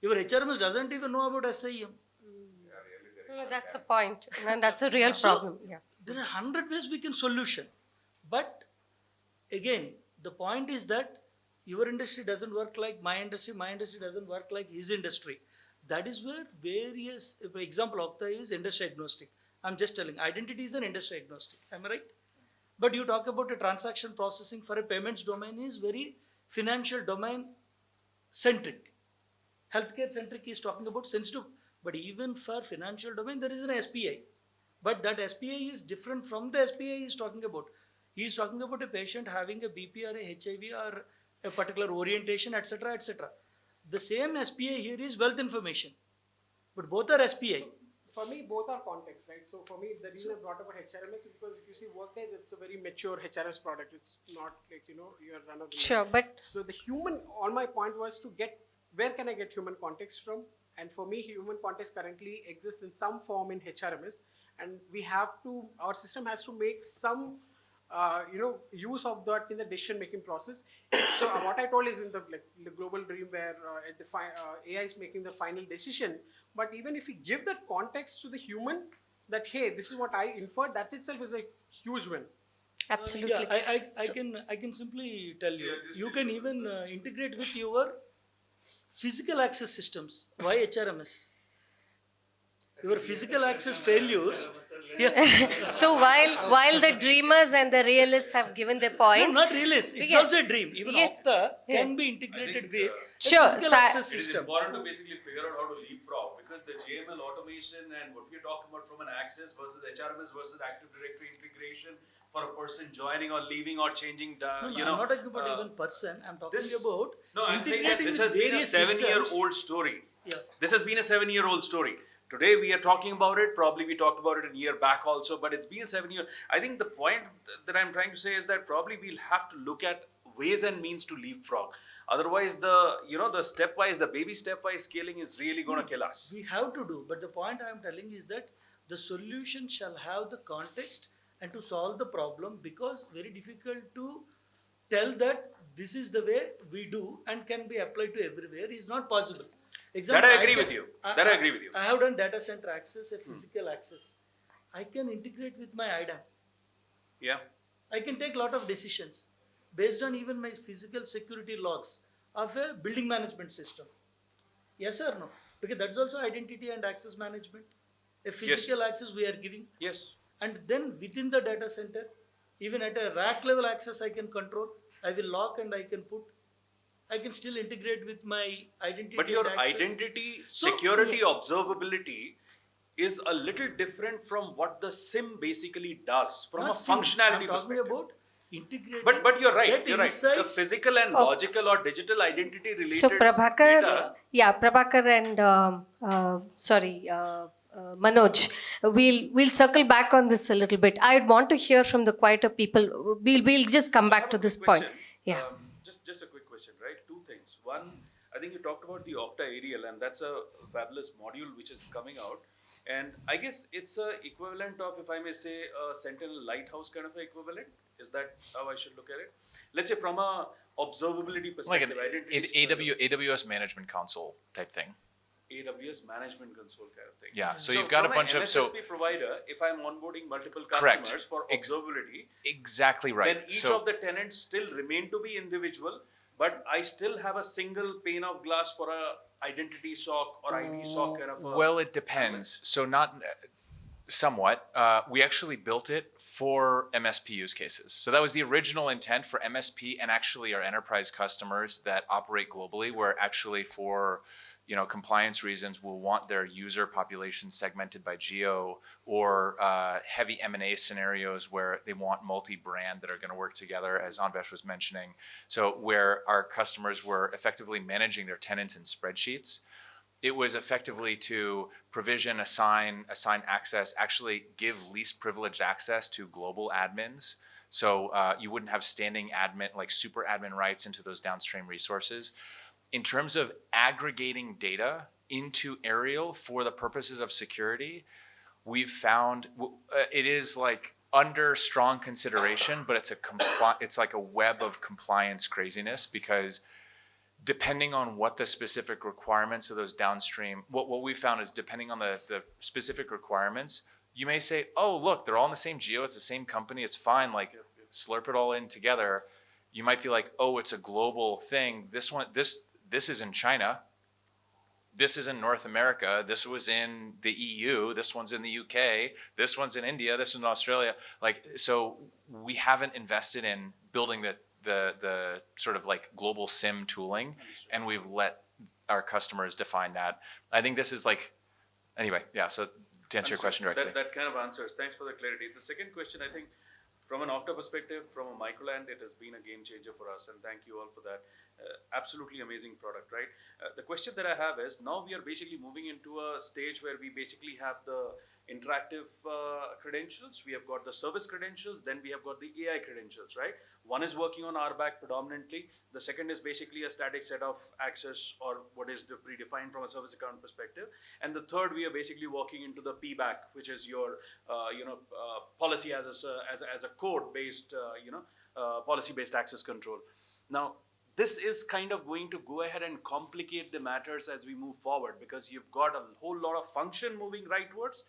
Your HRMS doesn't even know about SIM. That's a point, and that's a real problem. Yeah. There are 100 ways we can solution. But again, the point is that your industry doesn't work like my industry doesn't work like his industry. That is where various, for example, Okta is industry agnostic. I'm just telling, identity is an industry agnostic. Am I right? But you talk about a transaction processing for a payments domain is very financial domain centric. Healthcare centric is talking about sensitive. But even for financial domain, there is an SPI. But that SPI is different from the SPI he is talking about. He is talking about a patient having a BP or a HIV or a particular orientation, etc., etc. The same SPI here is wealth information. But both are SPI. For me, both are context, right? So for me, the reason I brought up HRMS is because if you see Workday, it's a very mature HRMS product. It's not like, you're run of the mill. Sure, but So the human, all my point was to get, where can I get human context from? And for me, human context currently exists in some form in HRMS, and we have to, our system has to make some, use of that in the decision-making process. So what I told is in the global dream where AI is making the final decision, but even if we give that context to the human, that hey, this is what I inferred, that itself is a huge win. absolutely. I can simply tell you. You can even integrate with your physical access systems. Why HRMS? Your physical access failures. So while the dreamers and the realists have given their No, points, not realists. It's Yeah. also a dream. Even Yes. Okta can be integrated with Sure, a physical access It is system. important to basically figure out how to leapfrog, because the JML automation and what we're talking about from an access versus HRMS versus Active Directory integration for a person joining or leaving or changing, No, I'm not talking about even person. I'm talking about No, I'm saying that integrating this with has been a various 7-year-old story. Yeah. This has been a 7-year-old story. Today we are talking about it. Probably we talked about it a year back also, but it's been 7 years. I think the point that I'm trying to say is that probably we'll have to look at ways and means to leapfrog. Otherwise, the baby stepwise scaling is really going to kill us. We have to do, but the point I am telling is that the solution shall have the context and to solve the problem, because very difficult to tell that this is the way we do and can be applied to everywhere is not possible. Example, That I agree with you. That I agree with you. I have done data center access, a physical access. I can integrate with my IDAM. Yeah. I can take a lot of decisions based on even my physical security logs of a building management system. Yes or no? Because that's also identity and access management. A physical access we are giving. Yes. And then within the data center, even at a rack level access I can control. I will lock and I can put. I can still integrate with my identity. But your and access. identity, security, observability is a little different from what the SIM basically does from Not a SIM. functionality I'm talking perspective. about integrating. But you're right. get You're right. The insights. physical and logical or digital identity related so Prabhakar, data. Prabhakar and Manoj, we'll circle back on this a little bit. I'd want to hear from the quieter people. We'll just come back to this point. Yeah. Just a quick question, right? Two things. One, I think you talked about the Okta Aerial, and that's a fabulous module which is coming out. And I guess it's a equivalent of, if I may say, a Sentinel Lighthouse kind of a equivalent. Is that how I should look at it? Let's say from a observability Like perspective, an AWS management console type thing. AWS management console kind of thing. Yeah, so you've got a bunch from an of MSSP provider, if I'm onboarding multiple Correct. customers for observability, exactly right. then each So of the tenants still remain to be individual, but I still have a single pane of glass for a identity SOC or IT SOC kind of a. well, it depends. So not somewhat. We actually built it for MSP use cases. So that was the original intent for MSP and actually our enterprise customers that operate globally, where actually for compliance reasons will want their user population segmented by geo, or heavy M&A scenarios where they want multi-brand that are going to work together, as Anvesh was mentioning. So where our customers were effectively managing their tenants in spreadsheets, it was effectively to provision, assign access, actually give least privileged access to global admins. So you wouldn't have standing admin, like super admin rights into those downstream resources. In terms of aggregating data into Aerial for the purposes of security, we've found it is like under strong consideration, but it's like a web of compliance craziness, because depending on what the specific requirements of those downstream, what we found is depending on the specific requirements, you may say, oh, look, they're all in the same geo, it's the same company, it's fine, like slurp it all in together. You might be like, oh, it's a global thing. This is in China. This is in North America. This was in the EU. This one's in the UK. This one's in India. This one's in Australia. So we haven't invested in building the sort of like global SIM tooling, and we've let our customers define that. I think this is anyway, yeah, so to answer your question directly. That kind of answers. Thanks for the clarity. The second question, I think, from an Okta perspective, from a Microland, it has been a game changer for us, and thank you all for that. Absolutely amazing product, right? The question that I have is, now we are basically moving into a stage where we basically have the interactive credentials, we have got the service credentials, then we have got the AI credentials, right? One is working on RBAC predominantly. The second is basically a static set of access, or what is predefined from a service account perspective. And the third, we are basically walking into the PBAC, which is your policy as a code-based, policy-based access control. Now, this is kind of going to go ahead and complicate the matters as we move forward, because you've got a whole lot of function moving rightwards.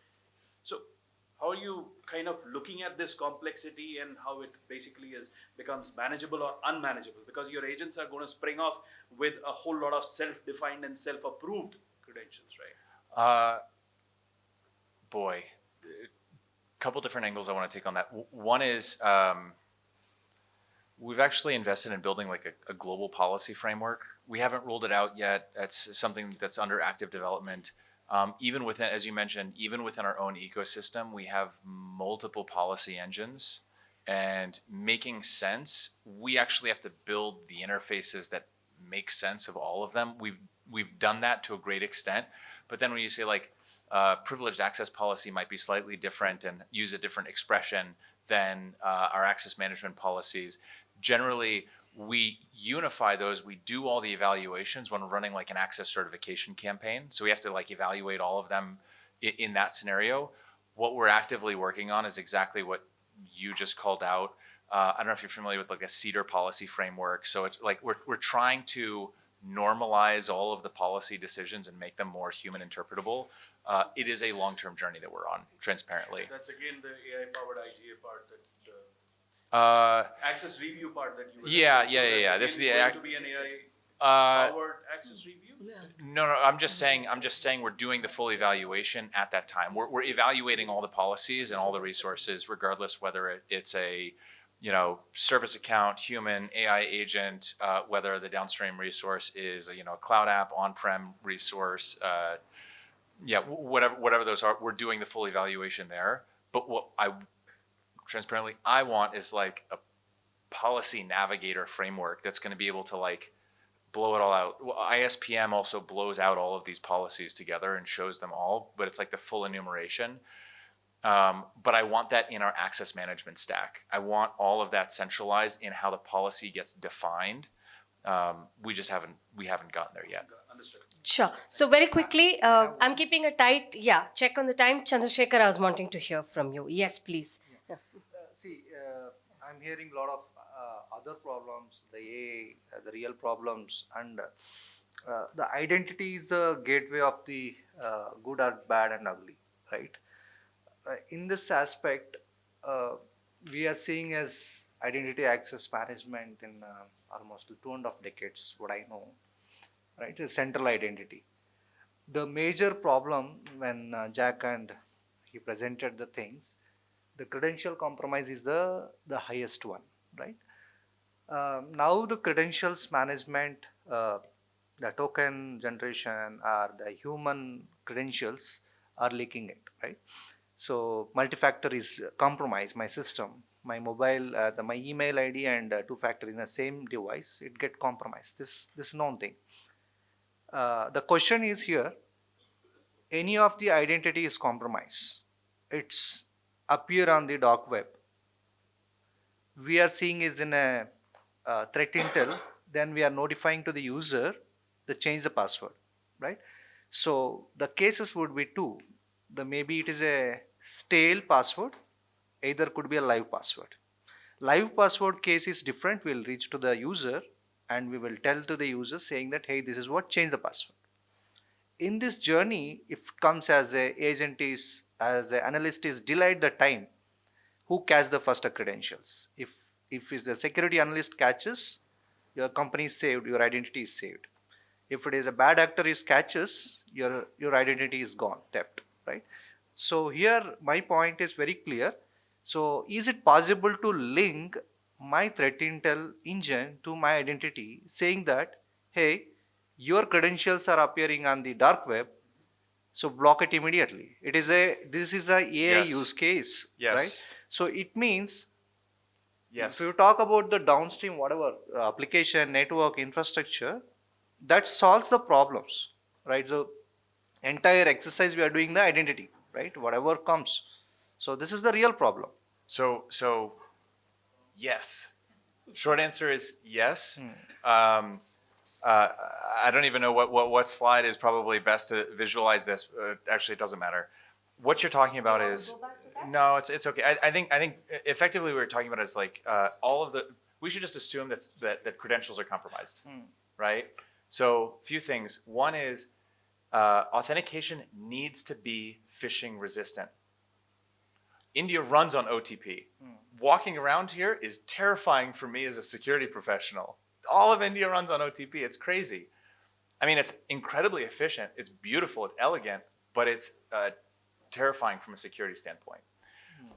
So how are you kind of looking at this complexity and how it basically becomes manageable or unmanageable? Because your agents are going to spring off with a whole lot of self-defined and self-approved credentials, right? Boy, a couple different angles I want to take on that. One is we've actually invested in building like a global policy framework. We haven't rolled it out yet. That's something that's under active development. Even within, as you mentioned, even within our own ecosystem, we have multiple policy engines, and making sense, we actually have to build the interfaces that make sense of all of them. We've done that to a great extent, but then when you say privileged access policy might be slightly different and use a different expression than our access management policies, generally we unify those. We do all the evaluations when we're running like an access certification campaign. So we have to evaluate all of them in that scenario. What we're actively working on is exactly what you just called out. I don't know if you're familiar with a CEDAR policy framework. So it's we're trying to normalize all of the policy decisions and make them more human interpretable. It is a long-term journey that we're on, transparently. That's again the AI-powered IGA part that access review part that you were Yeah. This is going to be an AI-powered access review? No. I'm just saying we're doing the full evaluation at that time. We're evaluating all the policies and all the resources, regardless whether it's a service account, human, AI agent, whether the downstream resource is a cloud app, on-prem resource, whatever those are. We're doing the full evaluation there. But what I want is a policy navigator framework that's going to be able to blow it all out. Well, ISPM also blows out all of these policies together and shows them all, but it's the full enumeration. But I want that in our access management stack. I want all of that centralized in how the policy gets defined. We haven't gotten there yet. Understood. Sure. So very quickly, I'm keeping a tight, check on the time. Chandrasekhar, I was wanting to hear from you. Yes, please. Yeah. I'm hearing a lot of other problems, the AI, the real problems, and the identity is the gateway of the good or bad and ugly, right? In this aspect, uh, we are seeing as identity access management in almost 2.5 decades, what I know, right? Is central identity. The major problem when Jack and he presented the things, the credential compromise is the highest one, right? Now the credentials management, the token generation or the human credentials are leaking it, right? So multi-factor is compromised. My system, my mobile, my email ID and two-factor in the same device, it get compromised. This known thing. The question is here: any of the identity is compromised, it's appear on the dark web. We are seeing is in a threat intel, then we are notifying to the user to change the password, right? So the cases would be two. The maybe it is a stale password, either could be a live password. Live password case is different. We'll reach to the user and we will tell to the user saying that, hey, this is what, change the password. In this journey, if it comes as a agent is, as an analyst is delayed the time, who catch the first credentials? If the security analyst catches, your company is saved, your identity is saved. If it is a bad actor is catches, your identity is gone, theft, right? So here my point is very clear. So is it possible to link my threat intel engine to my identity, saying that, hey, your credentials are appearing on the dark web, so block it immediately. This is a AI Yes. use case, Yes. right? So it means, Yes. if you talk about the downstream whatever application network infrastructure, that solves the problems, right? So entire exercise we are doing the identity, right? Whatever comes. So this is the real problem. So yes. Short answer is yes. Hmm. Uh, I don't even know what slide is probably best to visualize this. Actually, it doesn't matter. What you're talking about is no, it's okay. I think effectively what we're talking about is like all of the. We should just assume that credentials are compromised, right? So few things. One is authentication needs to be phishing resistant. India runs on OTP. Walking around here is terrifying for me as a security professional. All of India runs on OTP. It's crazy. I mean, it's incredibly efficient. It's beautiful. It's elegant, but it's terrifying from a security standpoint.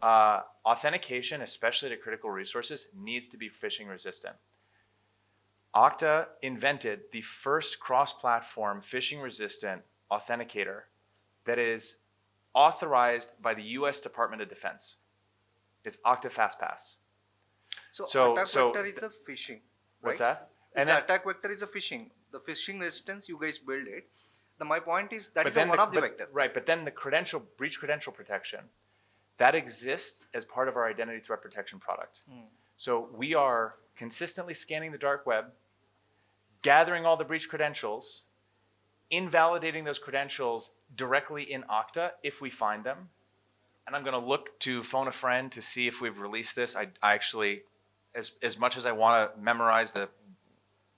Authentication, especially to critical resources, needs to be phishing resistant. Okta invented the first cross-platform phishing resistant authenticator that is authorized by the US Department of Defense. It's Okta FastPass. So attack vector is a phishing. What's right? that? And then- attack vector is a phishing. The phishing resistance you guys build it. My point is that but is then one of the but- vector. Right, but then the breach credential protection, that exists as part of our identity threat protection product. So we are consistently scanning the dark web, gathering all the breach credentials, invalidating those credentials directly in Okta if we find them. And I'm going to look to phone a friend to see if we've released this. I actually, as much as I want to memorize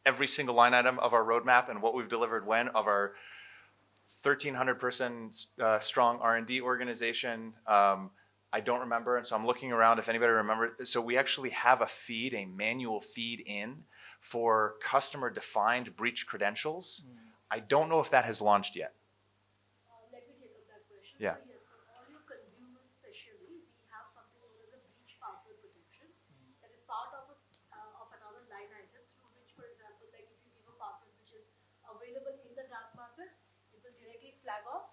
every single line item of our roadmap and what we've delivered when of our 1,300 person strong R&D organization, I don't remember. And so I'm looking around if anybody remembers. So we actually have a feed, a manual feed in for customer defined breach credentials. I don't know if that has launched yet. Let me take up that question. Yeah. So yes, for all your consumers especially, we have something known as a breach password protection that is part of another line item through which, for example, like if you give a password which is available in the dark market, it will directly flag off.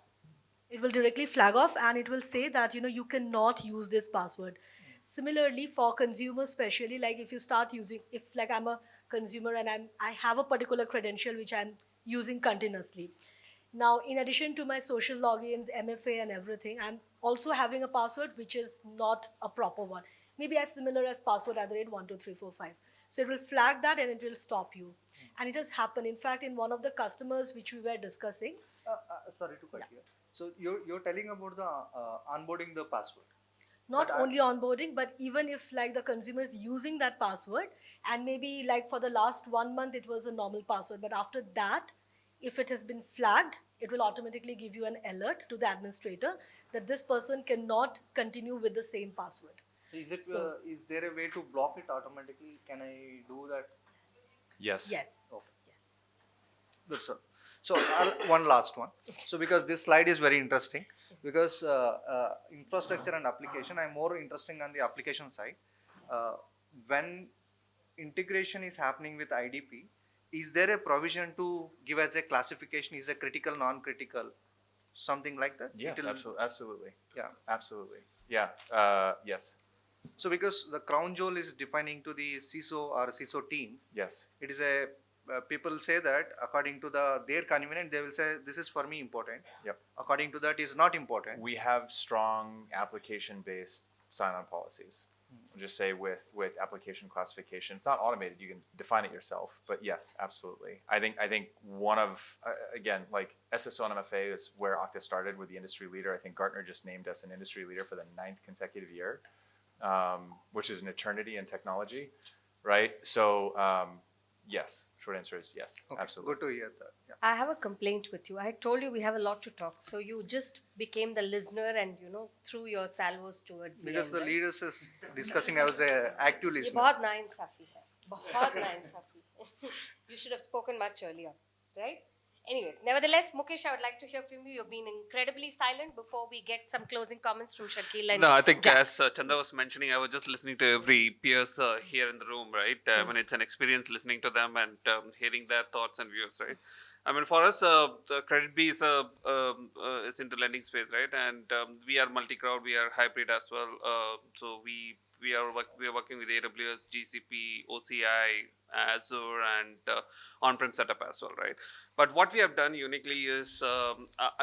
It will directly flag off and it will say that you cannot use this password. Similarly, for consumers especially, like if you start using, if like I'm a consumer and I have a particular credential which I'm using continuously. Now, in addition to my social logins, MFA and everything, I'm also having a password which is not a proper one. Maybe as similar as password @12345. So it will flag that and it will stop you. And it has happened. In fact, in one of the customers which we were discussing. Sorry to cut here. So you're telling about the onboarding the password. Not only onboarding, but even if like the consumer is using that password and maybe like for the last 1 month it was a normal password, but after that if it has been flagged, it will automatically give you an alert to the administrator that this person cannot continue with the same password. Is it? So- Is there a way to block it automatically? Can I do that? Yes. Yes. Okay. Good, sir. So one last one. So because this slide is very interesting, because infrastructure and application, I'm more interested on the application side. When integration is happening with IDP, is there a provision to give as a classification? Is a critical, non-critical, something like that? Yes, It'll- absolutely. Yeah. Absolutely. Yeah. Yes. So because the crown jewel is defining to the CISO or CISO team, Yes. it is a people say that according to their convenience they will say this is for me important. Yep. According to that is not important. We have strong application-based sign-on policies. I'll just say with application classification, it's not automated. You can define it yourself, but yes, absolutely. I think one of again, like SSO and MFA is where Okta started with the industry leader. I think Gartner just named us an industry leader for the 9th consecutive year, which is an eternity in technology, right? So yes, short answer is yes, Okay, absolutely. good to hear that. Yeah. I have a complaint with you. I told you we have a lot to talk. So you just became the listener and, threw your salvos towards Because the the end, right? leaders is discussing, I was a active ये listener. बहुत नाइंसाफी है, बहुत नाइंसाफी. You should have spoken much earlier, right? Anyways, nevertheless, Mukesh, I would like to hear from you. You've been incredibly silent before we get some closing comments from Shakil and No, I think Jack. as Chanda was mentioning, I was just listening to every peers here in the room, right? When it's an experience listening to them and hearing their thoughts and views, right? I mean, for us, the Credit B is it's into lending space, right? And we are multi-crowd, we are hybrid as well. So we are working with AWS, GCP, OCI, Azure, and on-prem setup as well, right? But what we have done uniquely is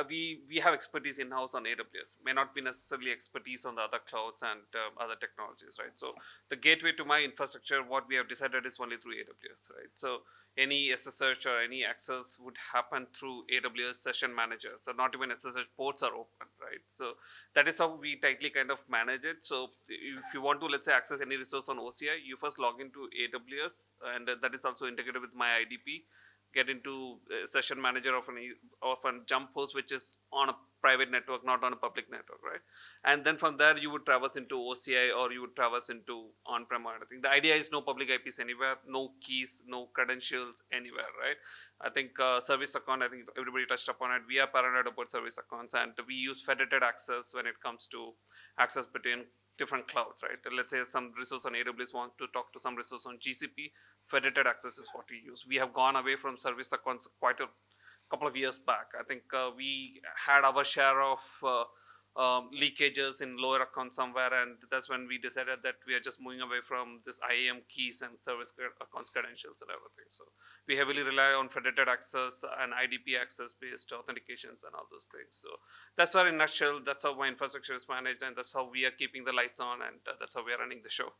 we have expertise in-house on AWS. May not be necessarily expertise on the other clouds and other technologies, right? So the gateway to my infrastructure, what we have decided is only through AWS, right? So any SSH or any access would happen through AWS Session Manager. So not even SSH ports are open, right? So that is how we tightly kind of manage it. So if you want to, let's say, access any resource on OCI, you first log into AWS, and that is also integrated with my IDP. Get into Session Manager of a jump host, which is on a private network, not on a public network, right? And then from there, you would traverse into OCI or you would traverse into on-prem or anything. The idea is no public IPs anywhere, no keys, no credentials anywhere, right? I think service account, I think everybody touched upon it. We are paranoid about service accounts, and we use federated access when it comes to access between different clouds, right? Let's say some resource on AWS wants to talk to some resource on GCP, federated access is what we use. We have gone away from service accounts quite a couple of years back. I think we had our share of leakages in lower accounts somewhere, and that's when we decided that we are just moving away from this IAM keys and service accounts credentials and everything. So we heavily rely on federated access and IDP access based authentications and all those things. So that's where, in a nutshell, that's how my infrastructure is managed, and that's how we are keeping the lights on, and that's how we are running the show.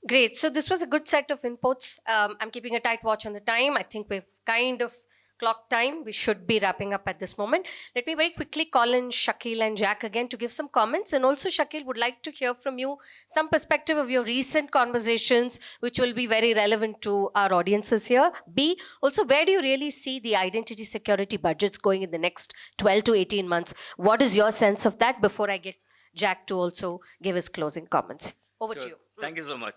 Great. So this was a good set of inputs. I'm keeping a tight watch on the time. I think we've kind of clock time. We should be wrapping up at this moment. Let me very quickly call in Shakil and Jack again to give some comments. And also, Shakil, would like to hear from you some perspective of your recent conversations, which will be very relevant to our audiences here. B, also, where do you really see the identity security budgets going in the next 12 to 18 months? What is your sense of that before I get Jack to also give his closing comments? Over to you. Thank you so much.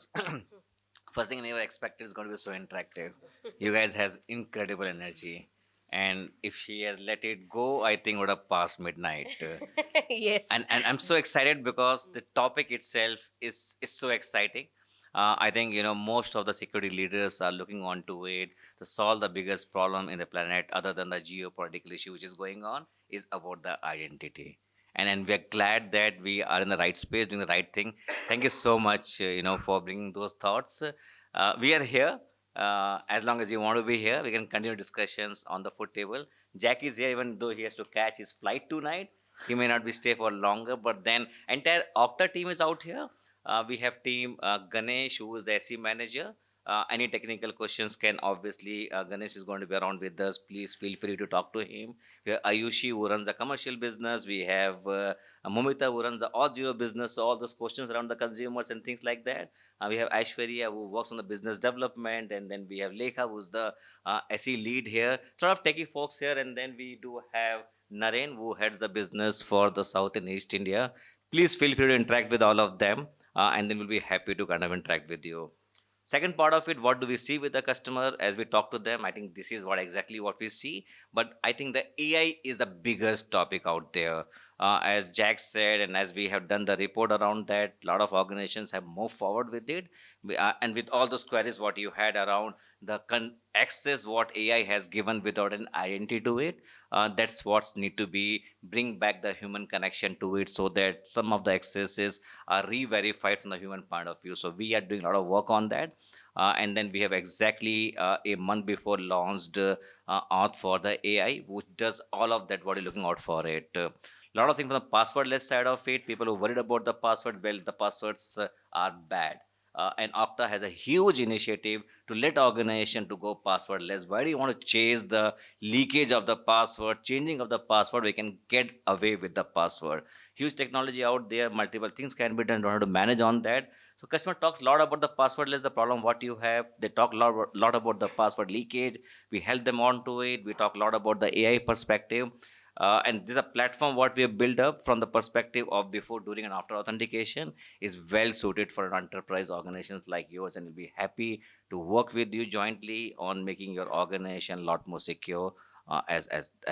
First thing I never expected is going to be so interactive. You guys has incredible energy, and if she has let it go, I think would have passed midnight. Yes. And I'm so excited because the topic itself is so exciting. I think most of the security leaders are looking onto it to solve the biggest problem in the planet, other than the geopolitical issue which is going on, is about the identity. And we're glad that we are in the right space, doing the right thing. Thank you so much, for bringing those thoughts. We are here. As long as you want to be here, we can continue discussions on the food table. Jack is here, even though he has to catch his flight tonight. He may not be stay for longer, but then entire Okta team is out here. We have team Ganesh, who is the SE manager. Any technical questions can obviously, Ganesh is going to be around with us. Please feel free to talk to him. We have Ayushi who runs the commercial business. We have Momita who runs the audio business. So all those questions around the consumers and things like that. We have Aishwarya who works on the business development, and then we have Lekha who's the SE lead here. Sort of techie folks here, and then we do have Naren who heads the business for the South and East India. Please feel free to interact with all of them, and then we'll be happy to kind of interact with you. Second part of it, what do we see with the customer as we talk to them? I think this is what exactly what we see. But I think the AI is the biggest topic out there. As Jack said, and as we have done the report around that, a lot of organizations have moved forward with it. And with all those queries, what you had around the access, what AI has given without an identity to it, that's what's need to be bring back the human connection to it, so that some of the accesses are re-verified from the human point of view. So we are doing a lot of work on that. And then we have exactly a month before launched out for the AI, which does all of that, what you're looking out for it. A lot of things from the passwordless side of it. People who are worried about the password, well, the passwords are bad. And Okta has a huge initiative to let organization to go passwordless. Why do you want to chase the leakage of the password, changing of the password? We can get away with the password. Huge technology out there. Multiple things can be done. Don't have to manage on that. So customer talks a lot about the passwordless, the problem what you have. They talk a lot about the password leakage. We help them on to it. We talk a lot about the AI perspective. And this is a platform what we have built up from the perspective of before, during, and after authentication is well suited for enterprise organizations like yours, and we'll be happy to work with you jointly on making your organization a lot more secure as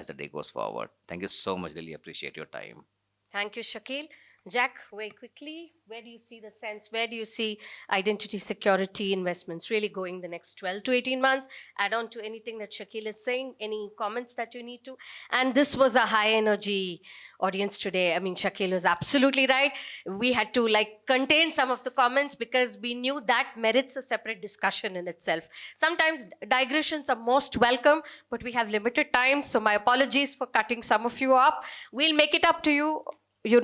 the day goes forward. Thank you so much. Really appreciate your time. Thank you, Shakil. Jack, very quickly, where do you see the sense? Where do you see identity security investments really going the next 12 to 18 months? Add on to anything that Shakil is saying, any comments that you need to? And this was a high energy audience today. I mean, Shakil was absolutely right. We had to contain some of the comments because we knew that merits a separate discussion in itself. Sometimes digressions are most welcome, but we have limited time. So my apologies for cutting some of you up. We'll make it up to you,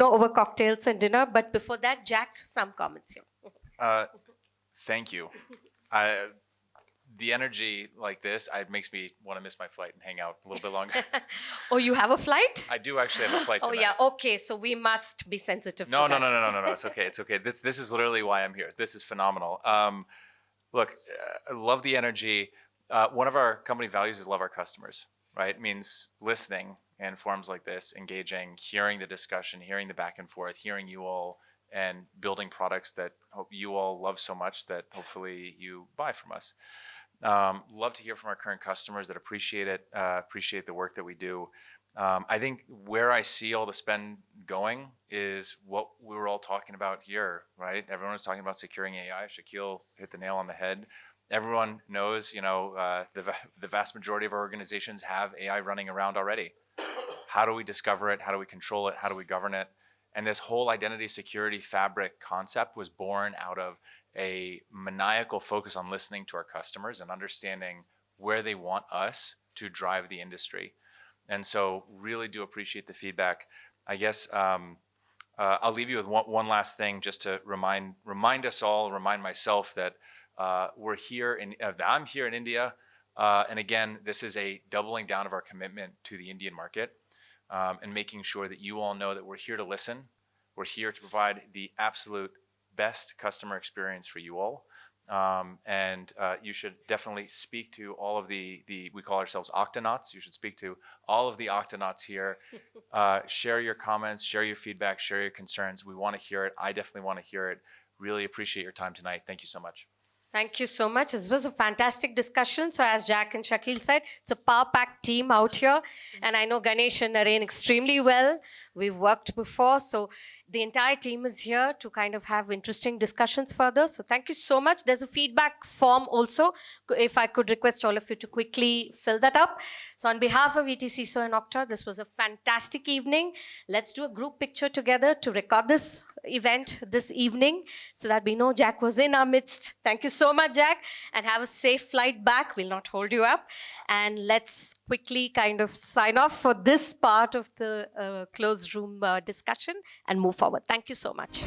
over cocktails and dinner. But before that, Jack, some comments here. Thank you. The energy like this, it makes me want to miss my flight and hang out a little bit longer. Oh, you have a flight? I do actually have a flight tonight. Oh, yeah. Okay. So we must be sensitive to that. No. It's okay. It's okay. This is literally why I'm here. This is phenomenal. Look, I love the energy. One of our company values is love our customers, right? It means listening in forums like this, engaging, hearing the discussion, hearing the back and forth, hearing you all, and building products that hope you all love so much that hopefully you buy from us. Love to hear from our current customers that appreciate it, appreciate the work that we do. I think where I see all the spend going is what we were all talking about here, right? Everyone was talking about securing AI. Shakil hit the nail on the head. Everyone knows, the vast majority of our organizations have AI running around already. How do we discover it? How do we control it? How do we govern it? And this whole identity security fabric concept was born out of a maniacal focus on listening to our customers and understanding where they want us to drive the industry. And so really do appreciate the feedback. I guess I'll leave you with one last thing just to remind us all, remind myself that I'm here in India. And again, this is a doubling down of our commitment to the Indian market, and making sure that you all know that we're here to listen. We're here to provide the absolute best customer experience for you all. And you should definitely speak to all of we call ourselves Octonauts. You should speak to all of the Octonauts here. Share your comments, share your feedback, share your concerns. We want to hear it. I definitely want to hear it. Really appreciate your time tonight. Thank you so much. Thank you so much. This was a fantastic discussion. So as Jack and Shakil said, it's a power-packed team out here. And I know Ganesh and Naren extremely well. We've worked before. So the entire team is here to kind of have interesting discussions further. So thank you so much. There's a feedback form also. If I could request all of you to quickly fill that up. So on behalf of ETCIO and Okta, this was a fantastic evening. Let's do a group picture together to record this event this evening so that we know Jack was in our midst. Thank you so much, Jack, and have a safe flight back. We'll not hold you up. And let's quickly kind of sign off for this part of the closed room discussion and move forward. Thank you so much.